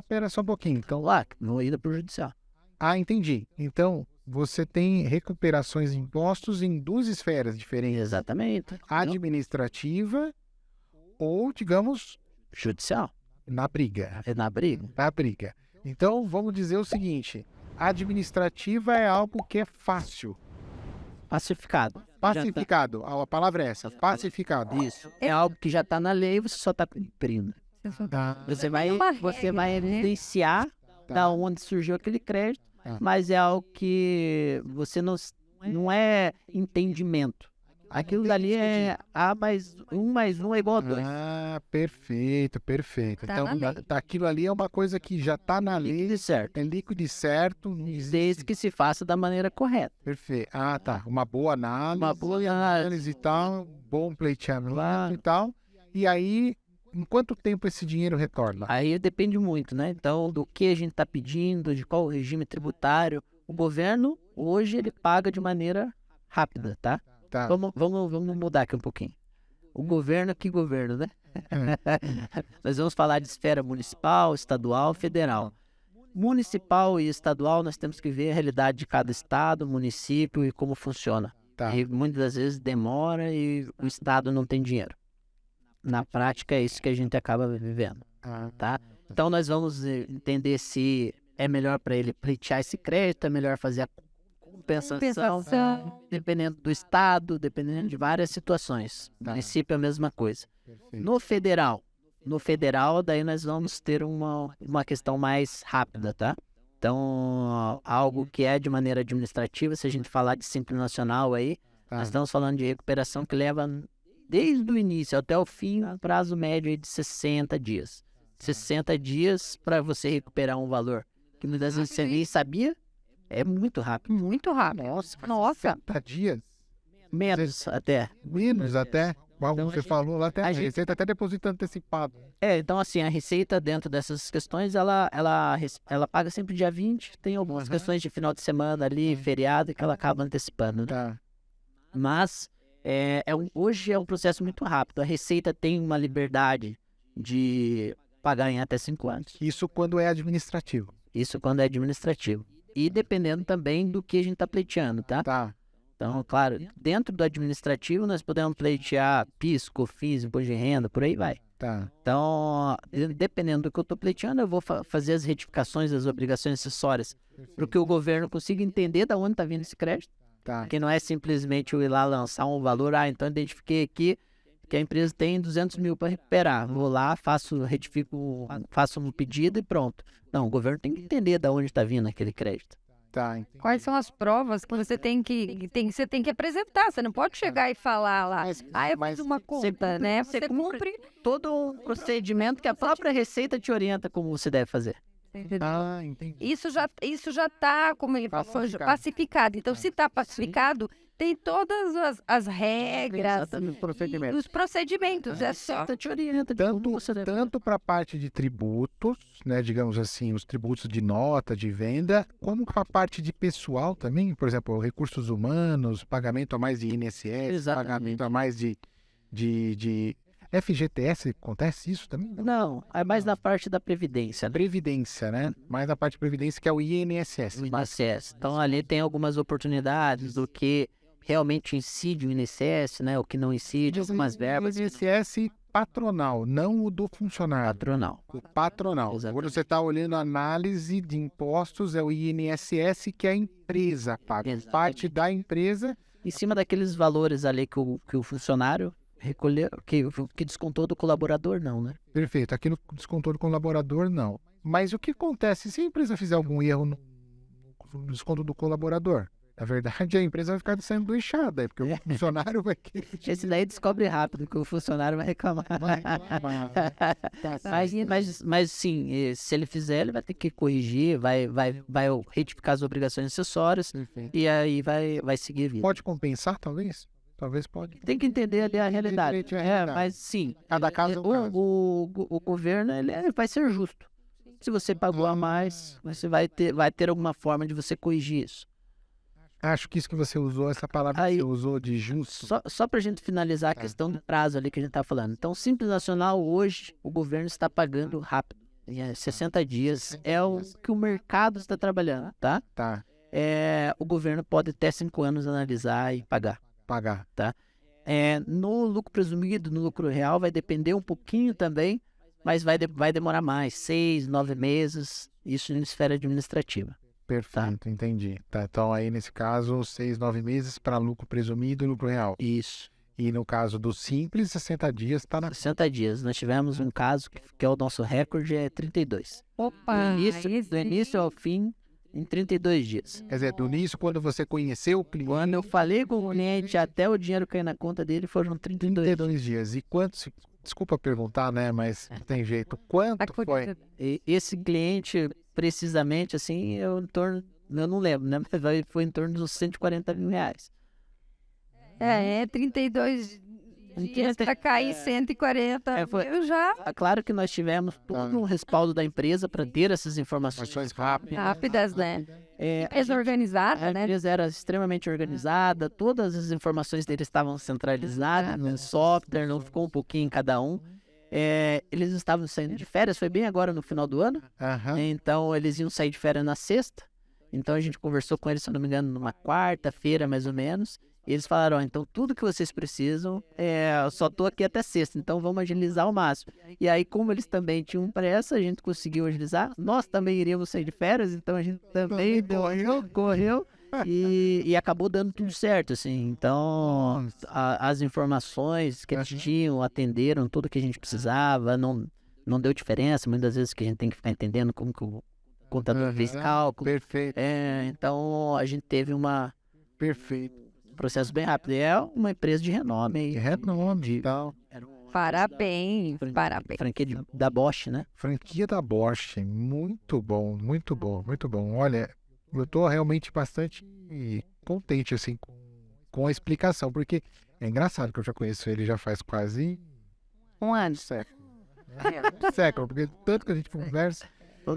pera só um pouquinho. Então, lá, que vão ir para o judicial. Entendi. Então, você tem recuperações de impostos em 2 esferas diferentes. Exatamente. Administrativa ou, digamos, Judicial. na briga. É na briga. Na briga. Então, vamos dizer o seguinte. Administrativa é algo que é fácil. Pacificado. Pacificado. A palavra é essa. Pacificado. Isso. É algo que já está na lei e você só está cumprindo. Tá. Você vai regra, né? evidenciar da onde surgiu aquele crédito, mas é algo que você não é entendimento. Aquilo dali é A mais 1 é igual a 2. Perfeito. Tá Então, na lei. aquilo ali é uma coisa que já está na lei, Líquido e certo. é líquido e certo. Não Desde existe. que se faça da maneira correta. Perfeito. Tá. Uma boa análise. Uma boa análise. E tal, bom pleiteamento Claro. e tal. E aí, em quanto tempo esse dinheiro retorna? Aí depende muito, né? Então, do que a gente está pedindo, de qual regime tributário. O governo, hoje, ele paga de maneira rápida, tá? Tá. Vamos mudar aqui um pouquinho. O governo, que governo, né? Nós vamos falar de esfera municipal, estadual, federal. Municipal e estadual, nós temos que ver a realidade de cada estado, município e como funciona. Tá. E muitas das vezes demora e o estado não tem dinheiro. Na prática, é isso que a gente acaba vivendo, tá? Então, nós vamos entender se é melhor para ele pleitear esse crédito, é melhor fazer a compensação, dependendo do estado, dependendo de várias situações. No município é a mesma coisa. Perfeito. No federal, daí nós vamos ter uma questão mais rápida, tá? Então, algo que é de maneira administrativa, se a gente falar de Simples Nacional aí, nós estamos falando de recuperação que leva desde o início até o fim, um prazo médio aí de 60 dias. 60 dias para você recuperar um valor que muitas vezes você nem sabia, é muito rápido. Muito rápido. Nossa. 60 dias? Menos até. Menos até? Como Então, você falou lá, até a Receita até deposita antecipado. Então assim, a Receita dentro dessas questões, ela paga sempre dia 20, tem algumas questões de final de semana ali, feriado, que ela acaba antecipando, né? Tá. Mas hoje é um processo muito rápido. A Receita tem uma liberdade de pagar em até 5 anos. Isso quando é administrativo. Isso quando é administrativo. E dependendo também do que a gente está pleiteando, tá? Tá. Então, claro, dentro do administrativo nós podemos pleitear PIS, COFINS, imposto de renda, por aí vai. Tá. Então, dependendo do que eu estou pleiteando, eu vou fazer as retificações das obrigações acessórias para que o governo consiga entender de onde está vindo esse crédito. Tá. Que não é simplesmente eu ir lá lançar um valor, então identifiquei aqui que a empresa tem 200 mil para recuperar. Vou lá, retifico, faço um pedido e pronto. Não, o governo tem que entender de onde está vindo aquele crédito. Tá. Quais são as provas que você você tem que apresentar? Você não pode chegar e falar lá, eu fiz uma conta, né? Você cumpre. Todo um procedimento que a própria Receita te orienta como você deve fazer. Ah, entendi. Isso já está pacificado. Então, se está pacificado, tem todas as regras, os procedimentos. É só Te orienta de como você deve fazer. Tanto para a parte de tributos, né, digamos assim, os tributos de nota, de venda, como para a parte de pessoal também, por exemplo, recursos humanos, pagamento a mais de INSS, Exatamente. pagamento a mais de FGTS, acontece isso também? Não, é mais na parte da Previdência, né? Previdência, né? Mais na parte de Previdência, que é o INSS. O INSS. Então, ali tem algumas oportunidades do que realmente incide o INSS, né? O que não incide, algumas verbas. O INSS patronal, não o do funcionário. Patronal. O patronal. Exatamente. Quando você está olhando a análise de impostos, é o INSS que a empresa paga. Exatamente. Parte da empresa. Em cima daqueles valores ali que o funcionário recolheu, que descontou do colaborador, não, né? Perfeito. Aqui no desconto do colaborador, não. Mas o que acontece se a empresa fizer algum erro no desconto do colaborador? Na verdade, a empresa vai ficar sendo deixada, porque o funcionário vai querer. Esse daí descobre rápido que o funcionário vai reclamar. Mas sim, se ele fizer, ele vai ter que corrigir, vai retificar as obrigações acessórias e aí vai seguir a vida. Pode compensar, talvez? Talvez pode. Tem que entender ali a realidade. Direito à realidade. Mas sim, Cada caso é um caso. o governo ele vai ser justo. Se você pagou a mais, você vai ter alguma forma de você corrigir isso. Acho que isso que você usou, essa palavra Aí, que você usou de justo. Só para a gente finalizar a questão do prazo ali que a gente está falando. Então, Simples Nacional, hoje, o governo está pagando rápido. 60 dias é o que o mercado está trabalhando, tá? Tá. O governo pode até 5 anos analisar e pagar. No lucro presumido, no lucro real, vai depender um pouquinho também, mas vai demorar mais, 6, 9 meses, isso na esfera administrativa. Perfeito, entendi. Tá, então aí nesse caso, 6, 9 meses para lucro presumido e lucro real. Isso. E no caso do Simples, 60 dias está na 60 dias. Nós tivemos um caso que é o nosso recorde, é 32. Opa! Do início ao fim, em 32 dias. Quer dizer, do início, quando você conheceu o cliente, Quando eu falei com o cliente, até o dinheiro cair na conta dele, foram 32 dias. 32 dias. E quantos, desculpa perguntar, né, mas não tem jeito, quanto foi? E esse cliente, precisamente, assim, eu não lembro, né? Mas foi em torno dos 140 mil reais. 32 dias para cair 140 mil já. Claro que nós tivemos todo um respaldo da empresa para ter essas informações Rápidas, né? Empresa organizada, A né? empresa era extremamente organizada, todas as informações deles estavam centralizadas no software, não ficou um pouquinho em cada um. Eles estavam saindo de férias, foi bem agora no final do ano, então eles iam sair de férias na sexta, então a gente conversou com eles, se eu não me engano, numa quarta-feira mais ou menos, e eles falaram, então tudo que vocês precisam, eu só estou aqui até sexta, então vamos agilizar ao máximo. E aí, como eles também tinham pressa, a gente conseguiu agilizar, nós também iríamos sair de férias, então a gente também correu. E acabou dando tudo certo, assim. Então, as informações que eles tinham, atenderam tudo que a gente precisava, não deu diferença. Muitas vezes que a gente tem que ficar entendendo como que o contador fez cálculo. Perfeito. Então, a gente teve um processo bem rápido. É uma empresa de renome. Renome, então. Parabéns. Franquia da Bosch, né? Franquia da Bosch. Muito bom, muito bom, muito bom. Olha, eu estou realmente bastante contente assim com a explicação, porque é engraçado que eu já conheço ele já faz quase um ano. Século, porque tanto que a gente conversa,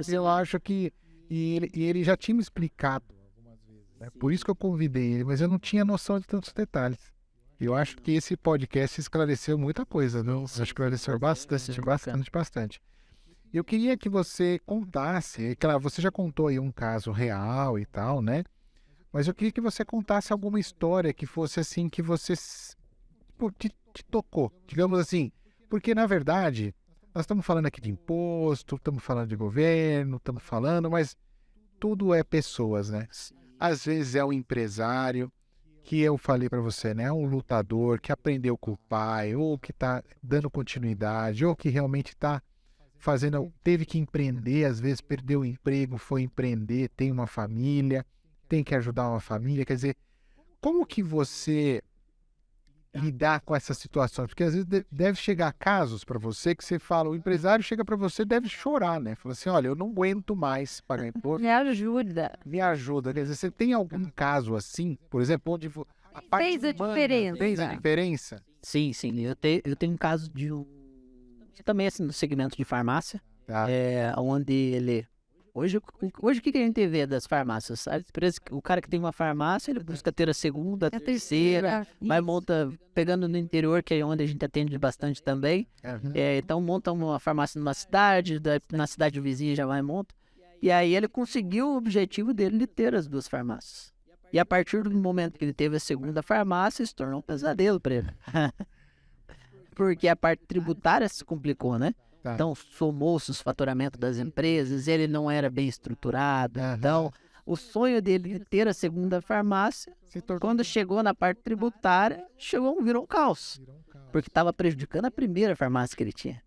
eu acho que ele já tinha me explicado algumas vezes, né? Por isso que eu convidei ele, mas eu não tinha noção de tantos detalhes. Eu acho que esse podcast esclareceu muita coisa, não? Esclareceu bastante. Eu queria que você contasse, claro, você já contou aí um caso real e tal, né? Mas eu queria que você contasse alguma história que fosse assim, que você te tocou, digamos assim. Porque, na verdade, nós estamos falando aqui de imposto, estamos falando de governo, estamos falando, mas tudo é pessoas, né? Às vezes é o empresário que eu falei para você, né? Um lutador que aprendeu com o pai, ou que está dando continuidade, ou que realmente está teve que empreender, às vezes perdeu o emprego, foi empreender, tem uma família, tem que ajudar uma família. Quer dizer, como que você lidar com essas situações? Porque às vezes deve chegar casos para você que você fala, o empresário chega para você, deve chorar, né? Fala assim, olha, eu não aguento mais pagar imposto, Me ajuda. me ajuda. Quer dizer, você tem algum caso assim, por exemplo, onde a parte Fez a humana diferença. fez a diferença? Sim. Eu tenho um caso de também assim, no segmento de farmácia, Tá. onde ele... Hoje o que a gente vê das farmácias? Sabe? O cara que tem uma farmácia, ele busca ter a segunda, a terceira, vai monta, pegando no interior, que é onde a gente atende bastante também. Uhum. Então monta uma farmácia numa cidade, na cidade vizinha já vai e monta. E aí ele conseguiu o objetivo dele de ter as duas farmácias. E a partir do momento que ele teve a segunda farmácia, se tornou um pesadelo para ele. Porque a parte tributária se complicou, né? Tá. Então, somou-se os faturamentos das empresas, ele não era bem estruturado. Aham. Então, o sonho dele de ter a segunda farmácia, Se tornou quando chegou na parte tributária, virou um caos. Porque estava prejudicando a primeira farmácia que ele tinha.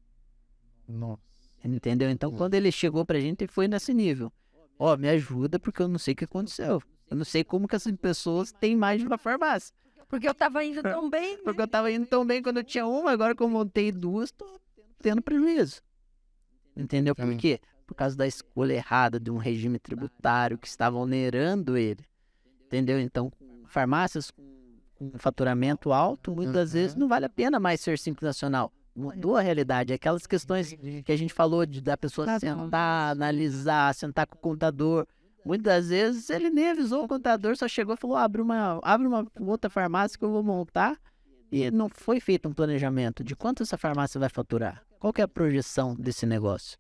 Nossa. Entendeu? Então, quando ele chegou pra gente, ele foi nesse nível. Ó, me ajuda, porque eu não sei o que aconteceu. Eu não sei como que essas pessoas têm mais de uma farmácia. Porque eu tava indo tão bem. Porque eu tava indo tão bem quando eu tinha uma, agora que eu montei duas, tô tendo prejuízo. Entendeu? Por Sim. quê? Por causa da escolha errada de um regime tributário que estava onerando ele. Entendeu? Então, farmácias com faturamento alto, muitas vezes não vale a pena mais ser Simples Nacional. Mudou a realidade. Aquelas questões que a gente falou da pessoa sentar, analisar, sentar com o contador. Muitas vezes ele nem avisou o contador, só chegou e falou, abre uma outra farmácia que eu vou montar. E não foi feito um planejamento de quanto essa farmácia vai faturar. Qual que é a projeção desse negócio?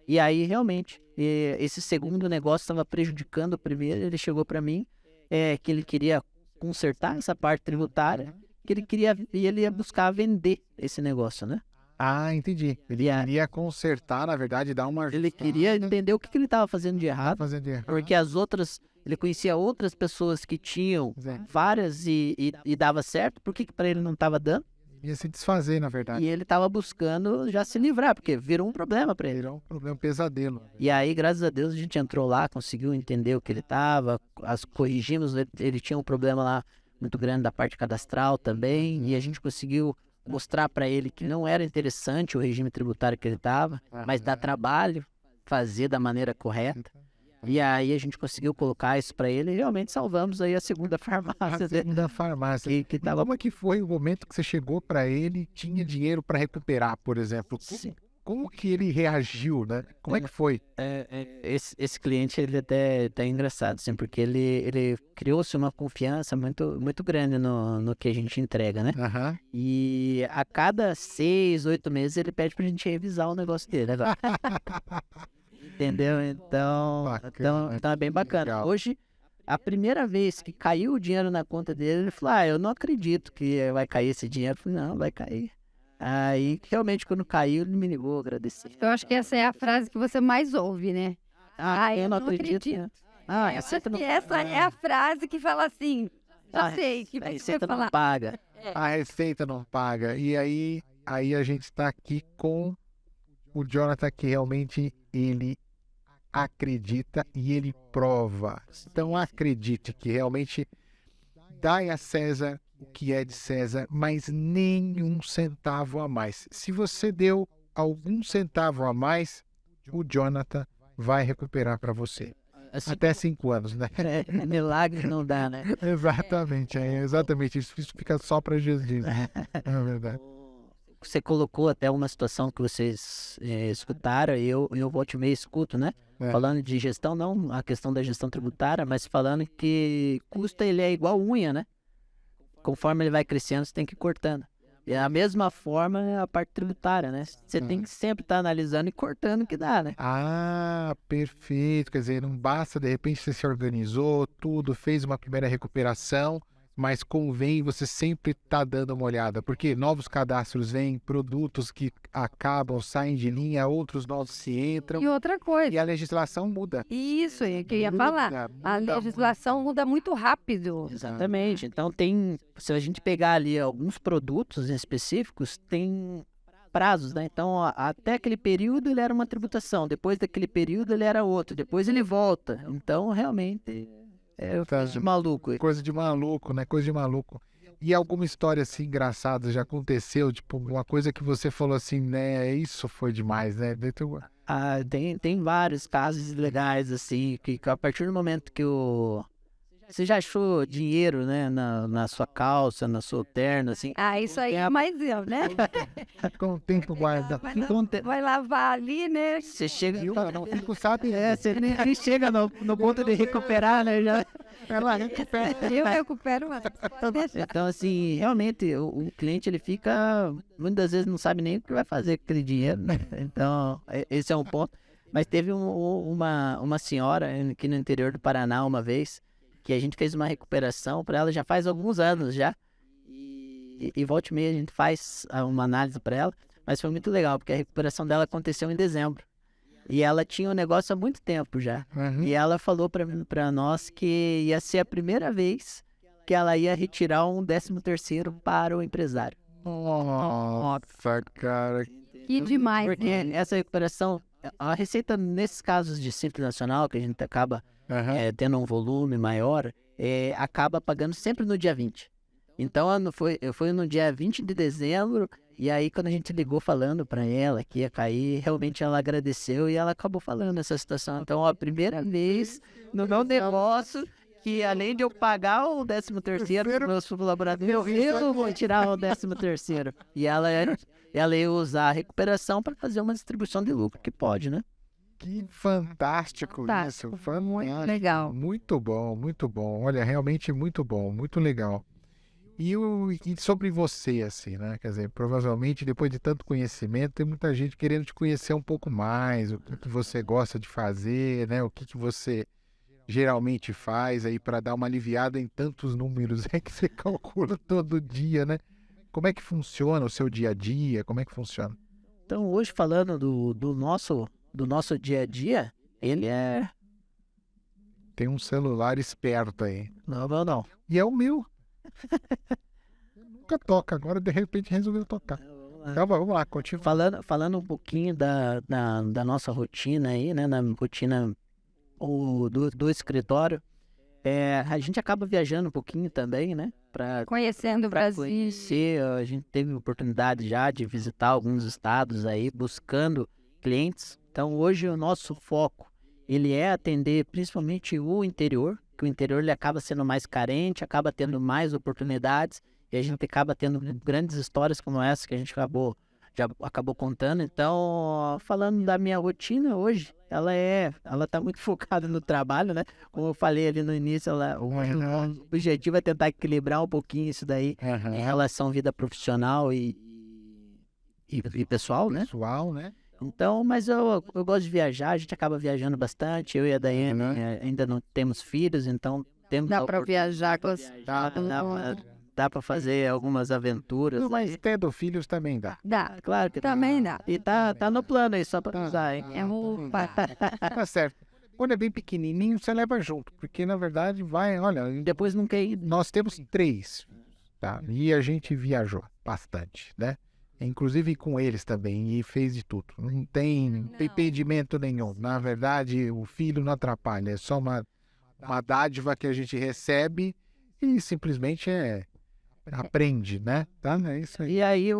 E aí, realmente, esse segundo negócio estava prejudicando o primeiro. Ele chegou para mim que ele queria consertar essa parte tributária, que ele ia buscar vender esse negócio, né? Ah, entendi. Ele queria consertar, na verdade, dar uma Ele queria entender o que ele estava fazendo de errado, fazendo de errado. porque ele conhecia outras pessoas que tinham Zé, várias e dava certo, por que para ele não estava dando? ia se desfazer, na verdade. E ele estava buscando já se livrar, porque virou um problema para ele. Virou um problema, um pesadelo. E aí, graças a Deus, a gente entrou lá, conseguiu entender o que ele estava, corrigimos, ele tinha um problema lá muito grande da parte cadastral também, e a gente conseguiu mostrar para ele que não era interessante o regime tributário que ele estava, mas dá trabalho fazer da maneira correta. E aí a gente conseguiu colocar isso para ele e realmente salvamos aí a segunda farmácia A dele. segunda farmácia. Que E tava... como é que foi o momento que você chegou para ele e tinha dinheiro para recuperar, por exemplo? Como que ele reagiu, né? Como é que foi? Esse cliente, ele até é engraçado, assim, porque ele criou-se uma confiança muito, muito grande no que a gente entrega, né? Aham. E a cada 6, 8 meses ele pede pra gente revisar o negócio dele agora. Entendeu? Então é bem bacana. Legal. Hoje, a primeira vez que caiu o dinheiro na conta dele, ele falou, eu não acredito que vai cair esse dinheiro. Eu falei, não, vai cair. Aí, realmente, quando caiu, ele me ligou, agradeceu. Eu acho que essa é a frase que você mais ouve, né? Eu não acredito. Essa é a frase que fala assim, já sei, que a você vai receita falar. não paga. A receita não paga. E aí a gente está aqui com o Jonathan, que realmente ele acredita e ele prova. Então acredite que realmente dai a César o que é de César, mas nenhum centavo a mais. Se você deu algum centavo a mais, o Jonathan vai recuperar para você. Assim, Até 5 anos, né? milagre não dá, né? Exatamente, exatamente. Isso fica só para Jesus. É verdade. Você colocou até uma situação que vocês escutaram, e eu volte e meia escuto, né? É. Falando de gestão, não a questão da gestão tributária, mas falando que custo ele é igual unha, né? Conforme ele vai crescendo, você tem que ir cortando. E a mesma forma é a parte tributária, né? Você tem que sempre estar analisando e cortando o que dá, né? Ah, perfeito. Quer dizer, não basta, de repente, você se organizou, tudo, fez uma primeira recuperação, mas convém você sempre estar dando uma olhada, porque novos cadastros vêm, produtos que acabam, saem de linha, outros novos se entram, E outra e coisa, a legislação muda. isso é que eu ia falar. A legislação muda muito rápido. Exatamente. Então se a gente pegar ali alguns produtos específicos, tem prazos, né? Então, até aquele período ele era uma tributação, depois daquele período ele era outro, depois ele volta. Então, realmente, coisa de maluco. Coisa de maluco, né? Coisa de maluco. E alguma história assim engraçada já aconteceu? Tipo, uma coisa que você falou assim, né? Isso foi demais, né? Tem vários casos legais, assim, que a partir do momento que você já achou dinheiro, né, na sua calça, na sua terno, assim. Ah, isso aí é mais eu, né? Com o tempo guarda. Vai lavar ali, né? Você chega... Não fico, sabe? Você nem chega no ponto de recuperar, né? Já. Ela recupera. Eu recupero. Então, assim, realmente, o cliente, ele fica... Muitas vezes não sabe nem o que vai fazer com aquele dinheiro, né? Então, esse é um ponto. Mas teve uma senhora aqui no interior do Paraná uma vez, que a gente fez uma recuperação para ela já faz alguns anos já. E volta e meia a gente faz uma análise para ela. Mas foi muito legal, porque a recuperação dela aconteceu em dezembro. E ela tinha o negócio há muito tempo já. Uhum. E ela falou para nós que ia ser a primeira vez que ela ia retirar um 13º para o empresário. Nossa, cara. Que demais. Porque essa recuperação, a receita nesses casos de Simples Nacional, que a gente acaba tendo um volume maior, acaba pagando sempre no dia 20. Então, foi no dia 20 de dezembro, e aí quando a gente ligou falando para ela que ia cair, realmente ela agradeceu e ela acabou falando essa situação. Então, a primeira vez no meu negócio que além de eu pagar o 13º para meus colaboradores, eu vou tirar o 13º. E ela ia usar a recuperação para fazer uma distribuição de lucro, que pode, né? Que fantástico Fantástico. isso. Fantástico. Muito legal. Muito bom, muito bom. Olha, realmente muito bom, muito legal. E sobre você, assim, né? Quer dizer, provavelmente depois de tanto conhecimento, tem muita gente querendo te conhecer um pouco mais, o que você gosta de fazer, né? O que você geralmente faz aí para dar uma aliviada em tantos números que você calcula todo dia, né? Como é que funciona o seu dia a dia? Como é que funciona? Então, hoje falando do nosso dia a dia, ele é... Tem um celular esperto aí. Não. E é o meu. Nunca toca, agora de repente resolveu tocar. Então vamos lá, continua. Falando um pouquinho da nossa rotina aí, né? Na rotina do escritório, a gente acaba viajando um pouquinho também, né? Conhecendo o Brasil. Conhecer, a gente teve oportunidade já de visitar alguns estados aí, buscando clientes. Então hoje o nosso foco, ele é atender principalmente o interior, que o interior ele acaba sendo mais carente, acaba tendo mais oportunidades, e a gente acaba tendo grandes histórias como essa que a gente já acabou contando. Então, falando da minha rotina hoje, ela tá muito focada no trabalho, né? Como eu falei ali no início, o objetivo é tentar equilibrar um pouquinho isso daí em relação à vida profissional e pessoal, né? Pessoal, né? Então, mas eu gosto de viajar, a gente acaba viajando bastante, eu e a Daiane ainda não temos filhos, então temos... Dá para viajar com Dá para fazer algumas aventuras. Mas tendo filhos também dá. Dá. Claro que Também dá. E tá no plano aí, só para usar, hein? Tá certo. Quando é bem pequenininho, você leva junto, porque na verdade olha... Depois não quer ir. Nós temos 3, tá? E a gente viajou bastante, né? Inclusive com eles também, e fez de tudo. Não tem impedimento nenhum. Na verdade, o filho não atrapalha, é só uma dádiva que a gente recebe e simplesmente aprende, né? Tá? É isso aí. E aí,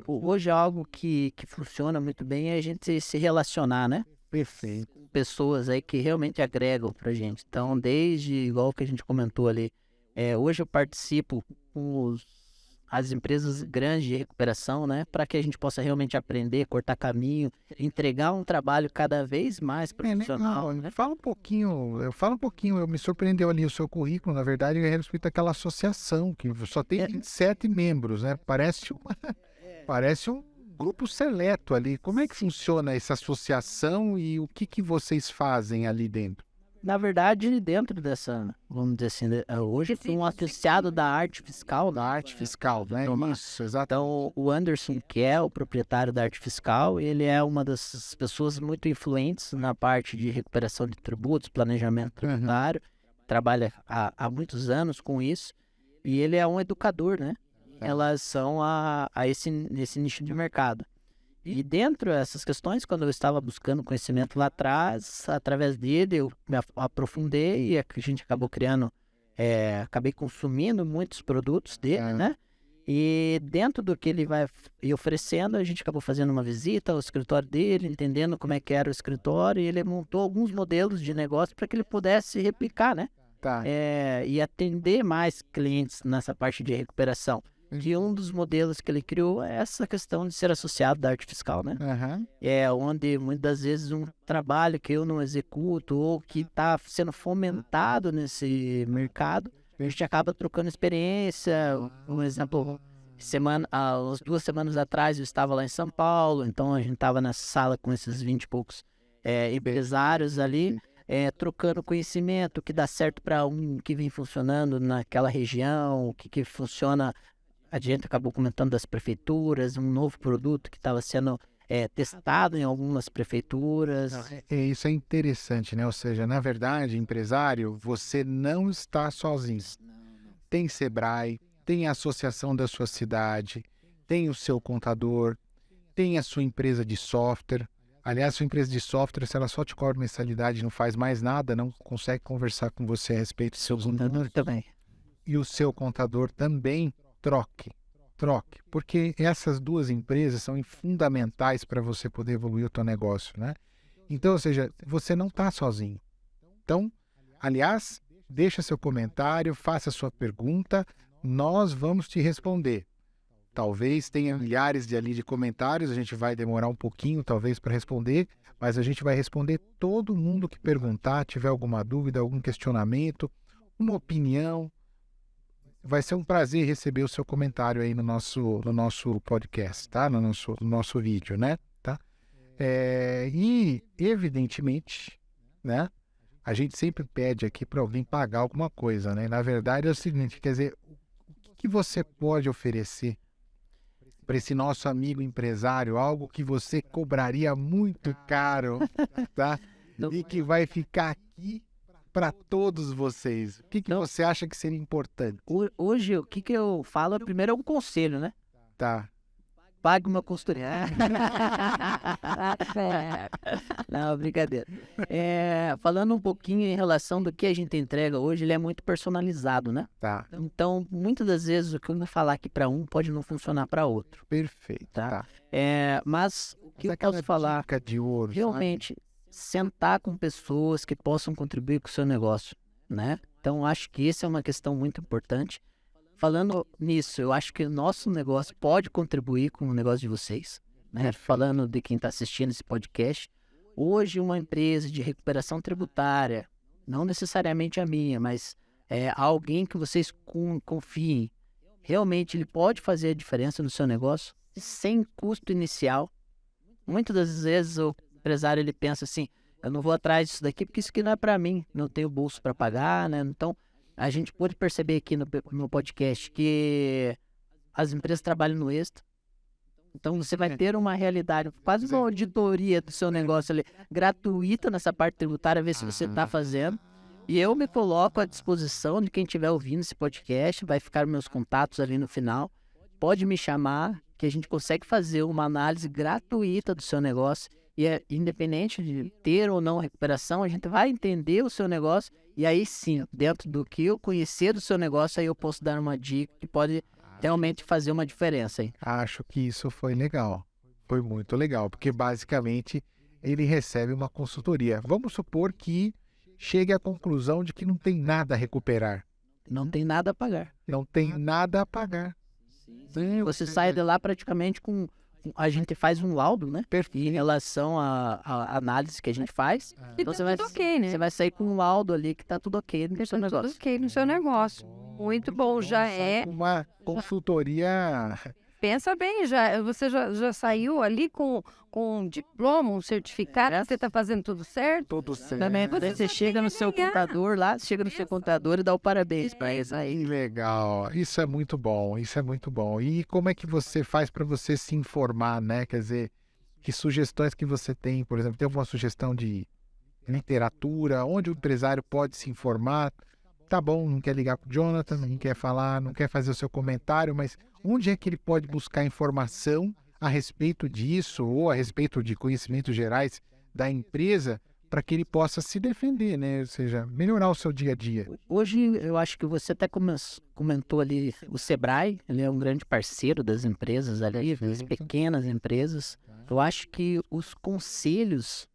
hoje algo que funciona muito bem é a gente se relacionar, né? Perfeito. Com pessoas aí que realmente agregam pra gente. Então, igual que a gente comentou ali, hoje eu participo com as empresas grandes de recuperação, né? Para que a gente possa realmente aprender, cortar caminho, entregar um trabalho cada vez mais profissional. Né? Fala um pouquinho, eu me surpreendeu ali o seu currículo, na verdade, a respeito daquela associação, que só tem 27 membros, né? Parece um grupo seleto ali. Como é que funciona essa associação e o que vocês fazem ali dentro? Na verdade, dentro dessa, vamos dizer assim, hoje eu fui um associado da Arte Fiscal, Da arte fiscal, né? Isso, exato. Então, o Anderson, que é o proprietário da Arte Fiscal, ele é uma das pessoas muito influentes na parte de recuperação de tributos, planejamento tributário, trabalha há muitos anos com isso, e ele é um educador, né? Em relação a esse nicho de mercado. E dentro dessas questões, quando eu estava buscando conhecimento lá atrás, através dele, eu me aprofundei e a gente acabou criando, acabei consumindo muitos produtos dele, né? E dentro do que ele vai oferecendo, a gente acabou fazendo uma visita ao escritório dele, entendendo como é que era o escritório, e ele montou alguns modelos de negócio para que ele pudesse replicar, né? Tá. E atender mais clientes nessa parte de recuperação. E um dos modelos que ele criou é essa questão de ser associado da arte fiscal, né? É onde muitas vezes um trabalho que eu não executo ou que está sendo fomentado nesse mercado, a gente acaba trocando experiência. Um exemplo, umas 2 semanas atrás eu estava lá em São Paulo, então a gente estava nessa sala com esses 20 e poucos empresários ali, trocando conhecimento, o que dá certo para um, o que vem funcionando naquela região, o que funciona. A gente acabou comentando das prefeituras, um novo produto que estava sendo testado em algumas prefeituras. Isso é interessante, né? Ou seja, na verdade, empresário, você não está sozinho. Tem Sebrae, tem a associação da sua cidade, tem o seu contador, tem a sua empresa de software. Aliás, sua empresa de software, se ela só te cobra mensalidade e não faz mais nada, não consegue conversar com você a respeito do seu contador também. E o seu contador também. Troque, porque essas duas empresas são fundamentais para você poder evoluir o teu negócio, né? Então, ou seja, você não está sozinho. Então, aliás, deixa seu comentário, faça sua pergunta, nós vamos te responder. Talvez tenha milhares de comentários, a gente vai demorar um pouquinho, talvez, para responder, mas a gente vai responder todo mundo que perguntar, tiver alguma dúvida, algum questionamento, uma opinião. Vai ser um prazer receber o seu comentário aí no nosso podcast, tá? No nosso vídeo, né? Tá? E, evidentemente, né? A gente sempre pede aqui para alguém pagar alguma coisa, né? Na verdade é o seguinte, quer dizer, o que você pode oferecer para esse nosso amigo empresário, algo que você cobraria muito caro, tá? E que vai ficar aqui para todos vocês. O que você acha que seria importante? Hoje, o que eu falo, primeiro é um conselho, né? Tá. Pague uma consultoria. Não, brincadeira. Falando um pouquinho em relação do que a gente entrega hoje, ele é muito personalizado, né? Tá. Então, muitas das vezes, o que eu vou falar aqui para um pode não funcionar para outro. Perfeito. Tá? Mas o que eu posso falar, dica de ouro, realmente, sentar com pessoas que possam contribuir com o seu negócio, né? Então, acho que essa é uma questão muito importante. Falando nisso, eu acho que o nosso negócio pode contribuir com o negócio de vocês, né? Falando de quem está assistindo esse podcast, hoje uma empresa de recuperação tributária, não necessariamente a minha, mas alguém que vocês confiem, realmente ele pode fazer a diferença no seu negócio sem custo inicial. Muitas das vezes o empresário ele pensa assim, eu não vou atrás disso daqui porque isso aqui não é para mim, não tenho bolso para pagar, né? Então, a gente pode perceber aqui no podcast que as empresas trabalham no extra. Então, você vai ter uma realidade, quase uma auditoria do seu negócio ali, gratuita nessa parte tributária, ver se você está fazendo. E eu me coloco à disposição de quem estiver ouvindo esse podcast, vai ficar meus contatos ali no final. Pode me chamar, que a gente consegue fazer uma análise gratuita do seu negócio. E independente de ter ou não recuperação, a gente vai entender o seu negócio. E aí sim, dentro do que eu conhecer do seu negócio, aí eu posso dar uma dica que pode realmente fazer uma diferença. Hein? Acho que isso foi legal. Foi muito legal, porque basicamente ele recebe uma consultoria. Vamos supor que chegue à conclusão de que não tem nada a recuperar. Não tem nada a pagar. Não tem nada a pagar. Você sai de lá praticamente com... A gente faz um laudo, né? Em relação à análise que a gente faz. E tá tudo ok, né? Você vai sair com um laudo ali que tá tudo ok no seu negócio. Tudo ok no seu negócio. Muito bom, já é. Uma consultoria pensa bem, você já saiu ali com um diploma, um certificado, você está fazendo tudo certo? Tudo certo. Também, você chega no seu computador lá, chega no seu computador e dá o parabéns para eles aí. Que legal, isso é muito bom, isso é muito bom. E como é que você faz para você se informar, né? Quer dizer, que sugestões que você tem, por exemplo, tem alguma sugestão de literatura, onde o empresário pode se informar? Tá bom, não quer ligar para o Jonathan, não quer falar, não quer fazer o seu comentário, mas onde é que ele pode buscar informação a respeito disso ou a respeito de conhecimentos gerais da empresa para que ele possa se defender, né? Ou seja, melhorar o seu dia a dia. Hoje, eu acho que você até comentou ali, o Sebrae, ele é um grande parceiro das empresas ali, das pequenas empresas. Eu acho que os conselhos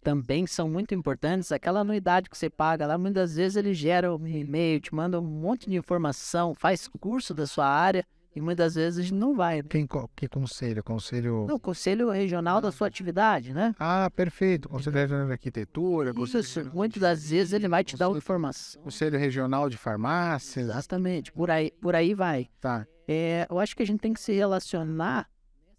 também são muito importantes. Aquela anuidade que você paga lá, muitas vezes ele gera um e-mail, te manda um monte de informação, faz curso da sua área e muitas vezes não vai. Que conselho? Conselho... Não, conselho regional da sua atividade, né? Ah, perfeito. Conselho Regional de Arquitetura. Isso, muitas das vezes ele vai te dar uma informação. Conselho Regional de Farmácias. Exatamente, por aí vai. Tá. Eu acho que a gente tem que se relacionar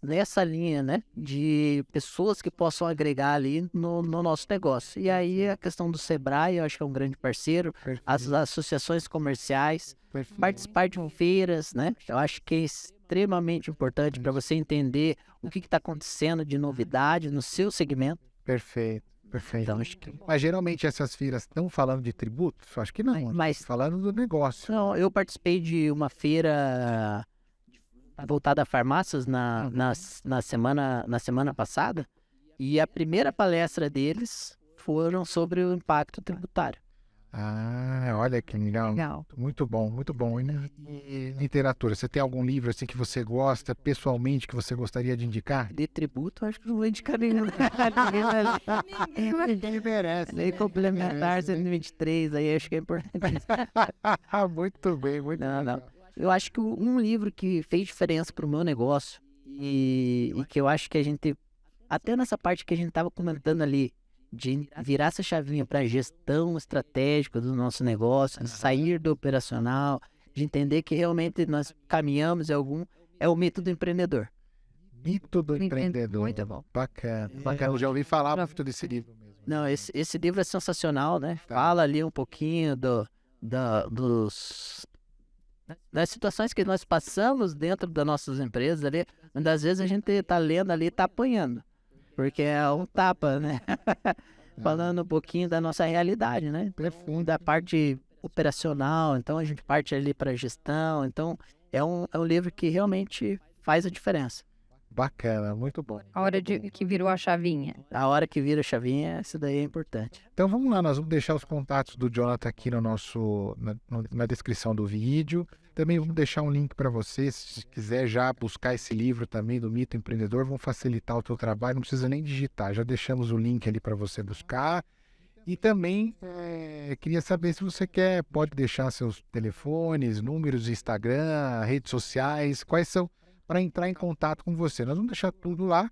nessa linha, né, de pessoas que possam agregar ali no nosso negócio. E aí a questão do Sebrae, eu acho que é um grande parceiro, as associações comerciais, participar de feiras, né, eu acho que é extremamente importante para você entender o que está acontecendo de novidade no seu segmento. Perfeito. Então, acho que... Mas geralmente essas feiras estão falando de tributos? Acho que não. Mas falando do negócio. Não, eu participei de uma feira voltada a farmácias na semana passada, e a primeira palestra deles foram sobre o impacto tributário. Ah, olha que legal. Muito bom, muito bom. E literatura, você tem algum livro assim que você gosta pessoalmente, que você gostaria de indicar? De tributo, acho que não vou indicar nenhum. Ninguém merece. Lei Complementar 123, aí acho que é importante. Muito bem, muito bem. Não. Eu acho que um livro que fez diferença para o meu negócio e que eu acho que a gente, até nessa parte que a gente estava comentando ali, de virar essa chavinha para a gestão estratégica do nosso negócio, sair do operacional, de entender que realmente nós caminhamos é o mito do empreendedor. Mito do empreendedor. Muito bom. Bacana. Eu já ouvi falar muito desse livro mesmo. Não, esse livro é sensacional, né? Fala ali um pouquinho das situações que nós passamos dentro das nossas empresas ali. Muitas vezes a gente tá lendo ali e tá apanhando, porque é um tapa, né? Falando um pouquinho da nossa realidade, né? Da parte operacional, então a gente parte ali para gestão, então é um livro que realmente faz a diferença. Bacana, muito bom. A hora que virou a chavinha. A hora que vira a chavinha, isso daí é importante. Então vamos lá, nós vamos deixar os contatos do Jonathan aqui na descrição do vídeo. Também vamos deixar um link para você, se quiser já buscar esse livro também do Mito Empreendedor, vão facilitar o teu trabalho, não precisa nem digitar, já deixamos o link ali para você buscar. E também queria saber se você pode deixar seus telefones, números de Instagram, redes sociais, quais são, para entrar em contato com você. Nós vamos deixar tudo lá,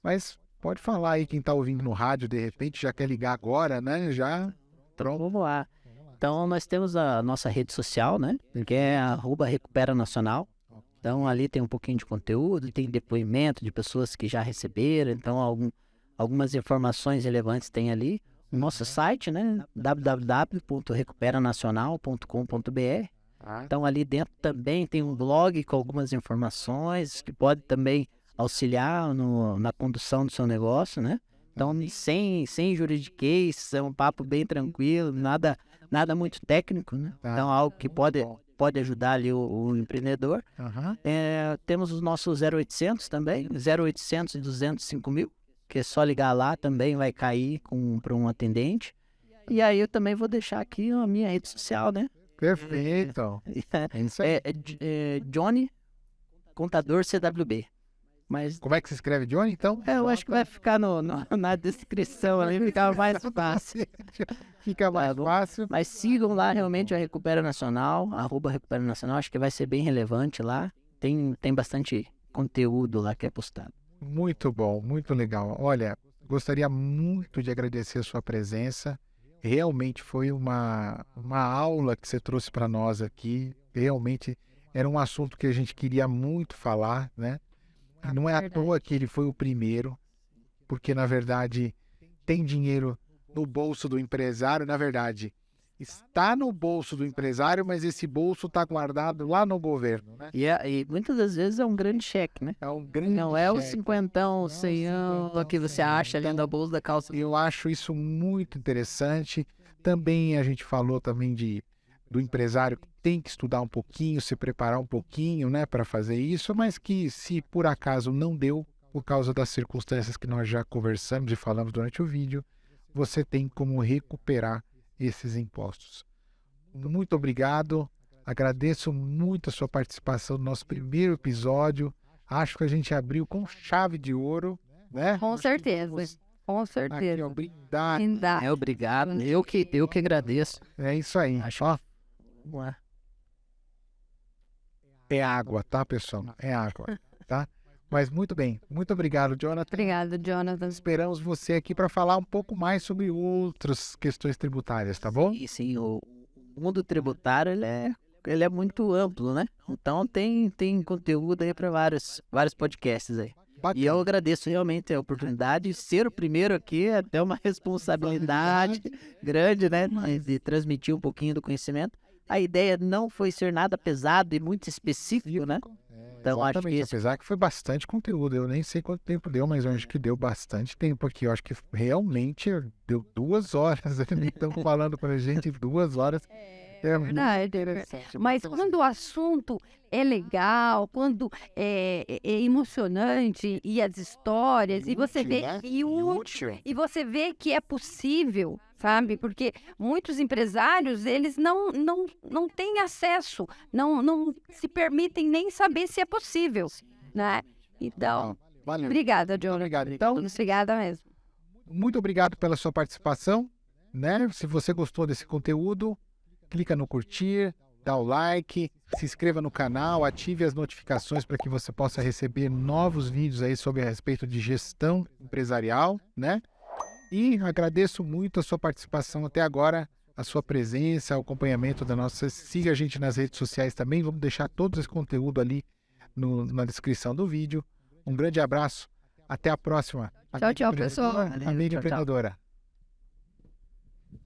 mas pode falar aí quem está ouvindo no rádio, de repente já quer ligar agora, né? Já pronto. Vamos lá. Então nós temos a nossa rede social, né? Que é @RecuperaNacional. Então ali tem um pouquinho de conteúdo, tem depoimento de pessoas que já receberam, então algumas informações relevantes tem ali. O nosso site, né? www.recuperanacional.com.br. Então ali dentro também tem um blog com algumas informações que pode também auxiliar na condução do seu negócio, né? Então sem juridiquês, é um papo bem tranquilo, nada muito técnico, né? Então algo que pode ajudar ali o empreendedor. Temos os nossos 0800 também, 0800 205 mil, que é só ligar lá, também vai cair para um atendente. E aí eu também vou deixar aqui a minha rede social, né? Perfeito. Johnny Contador CWB. Mas como é que se escreve Johnny, então? Eu acho que vai ficar na descrição ali, fica mais fácil. Fica mais fácil. Mas sigam lá realmente a Recupera Nacional, @Recupera Nacional, acho que vai ser bem relevante lá. Tem bastante conteúdo lá que é postado. Muito bom, muito legal. Olha, gostaria muito de agradecer a sua presença. Realmente foi uma aula que você trouxe para nós aqui. Realmente era um assunto que a gente queria muito falar, né? Não é à Verdade. toa que ele foi o primeiro, porque na verdade tem dinheiro no bolso do empresário, na verdade está no bolso do empresário, mas esse bolso está guardado lá no governo, né? E muitas das vezes é um grande cheque, né? É um grande Não é o cheque. cinquentão, ceião que você acha ali no bolso da calça. Eu acho isso muito interessante. Também a gente falou também do empresário que tem que estudar um pouquinho, se preparar um pouquinho, né, para fazer isso, mas que se por acaso não deu, por causa das circunstâncias que nós já conversamos e falamos durante o vídeo, você tem como recuperar esses impostos. Muito obrigado. Agradeço muito a sua participação no nosso primeiro episódio. Acho que a gente abriu com chave de ouro, né? Com certeza. Com Aqui, certeza. ó, brindar. Ainda. Obrigado. Eu que agradeço. É isso aí. Acho Ó, Vamos lá. é água, tá, pessoal? É água, tá? Mas muito bem. Muito obrigado, Jonathan. Obrigada, Jonathan. Esperamos você aqui para falar um pouco mais sobre outras questões tributárias, tá bom? E sim, o mundo tributário ele é muito amplo, né? Então tem conteúdo aí para vários podcasts aí. E eu agradeço realmente a oportunidade de ser o primeiro aqui, é até uma responsabilidade grande, né? De transmitir um pouquinho do conhecimento. A ideia não foi ser nada pesado e muito específico, né? Então acho que Exatamente, apesar que foi bastante conteúdo. Eu nem sei quanto tempo deu, mas eu acho que deu bastante tempo aqui. Eu acho que realmente deu 2 horas. Estão falando com a gente 2 horas. É muito Verdade. interessante. Mas quando o assunto é legal, quando é emocionante e as histórias, e você vê né? e útil, e você vê que é possível, sabe? Porque muitos empresários, eles não têm acesso, não se permitem nem saber se é possível, né? Então, Valeu. obrigada, Jonathan. Obrigado. Então, Obrigada mesmo. muito obrigado pela sua participação, né? Se você gostou desse conteúdo, clica no curtir, dá o like, se inscreva no canal, ative as notificações para que você possa receber novos vídeos aí sobre a respeito de gestão empresarial, né? E agradeço muito a sua participação até agora, a sua presença, o acompanhamento da nossa... Siga a gente nas redes sociais também, vamos deixar todo esse conteúdo ali na descrição do vídeo. Um grande abraço, até a próxima. Tchau, tchau, pessoal. Amiga Valeu, tchau, tchau. empreendedora.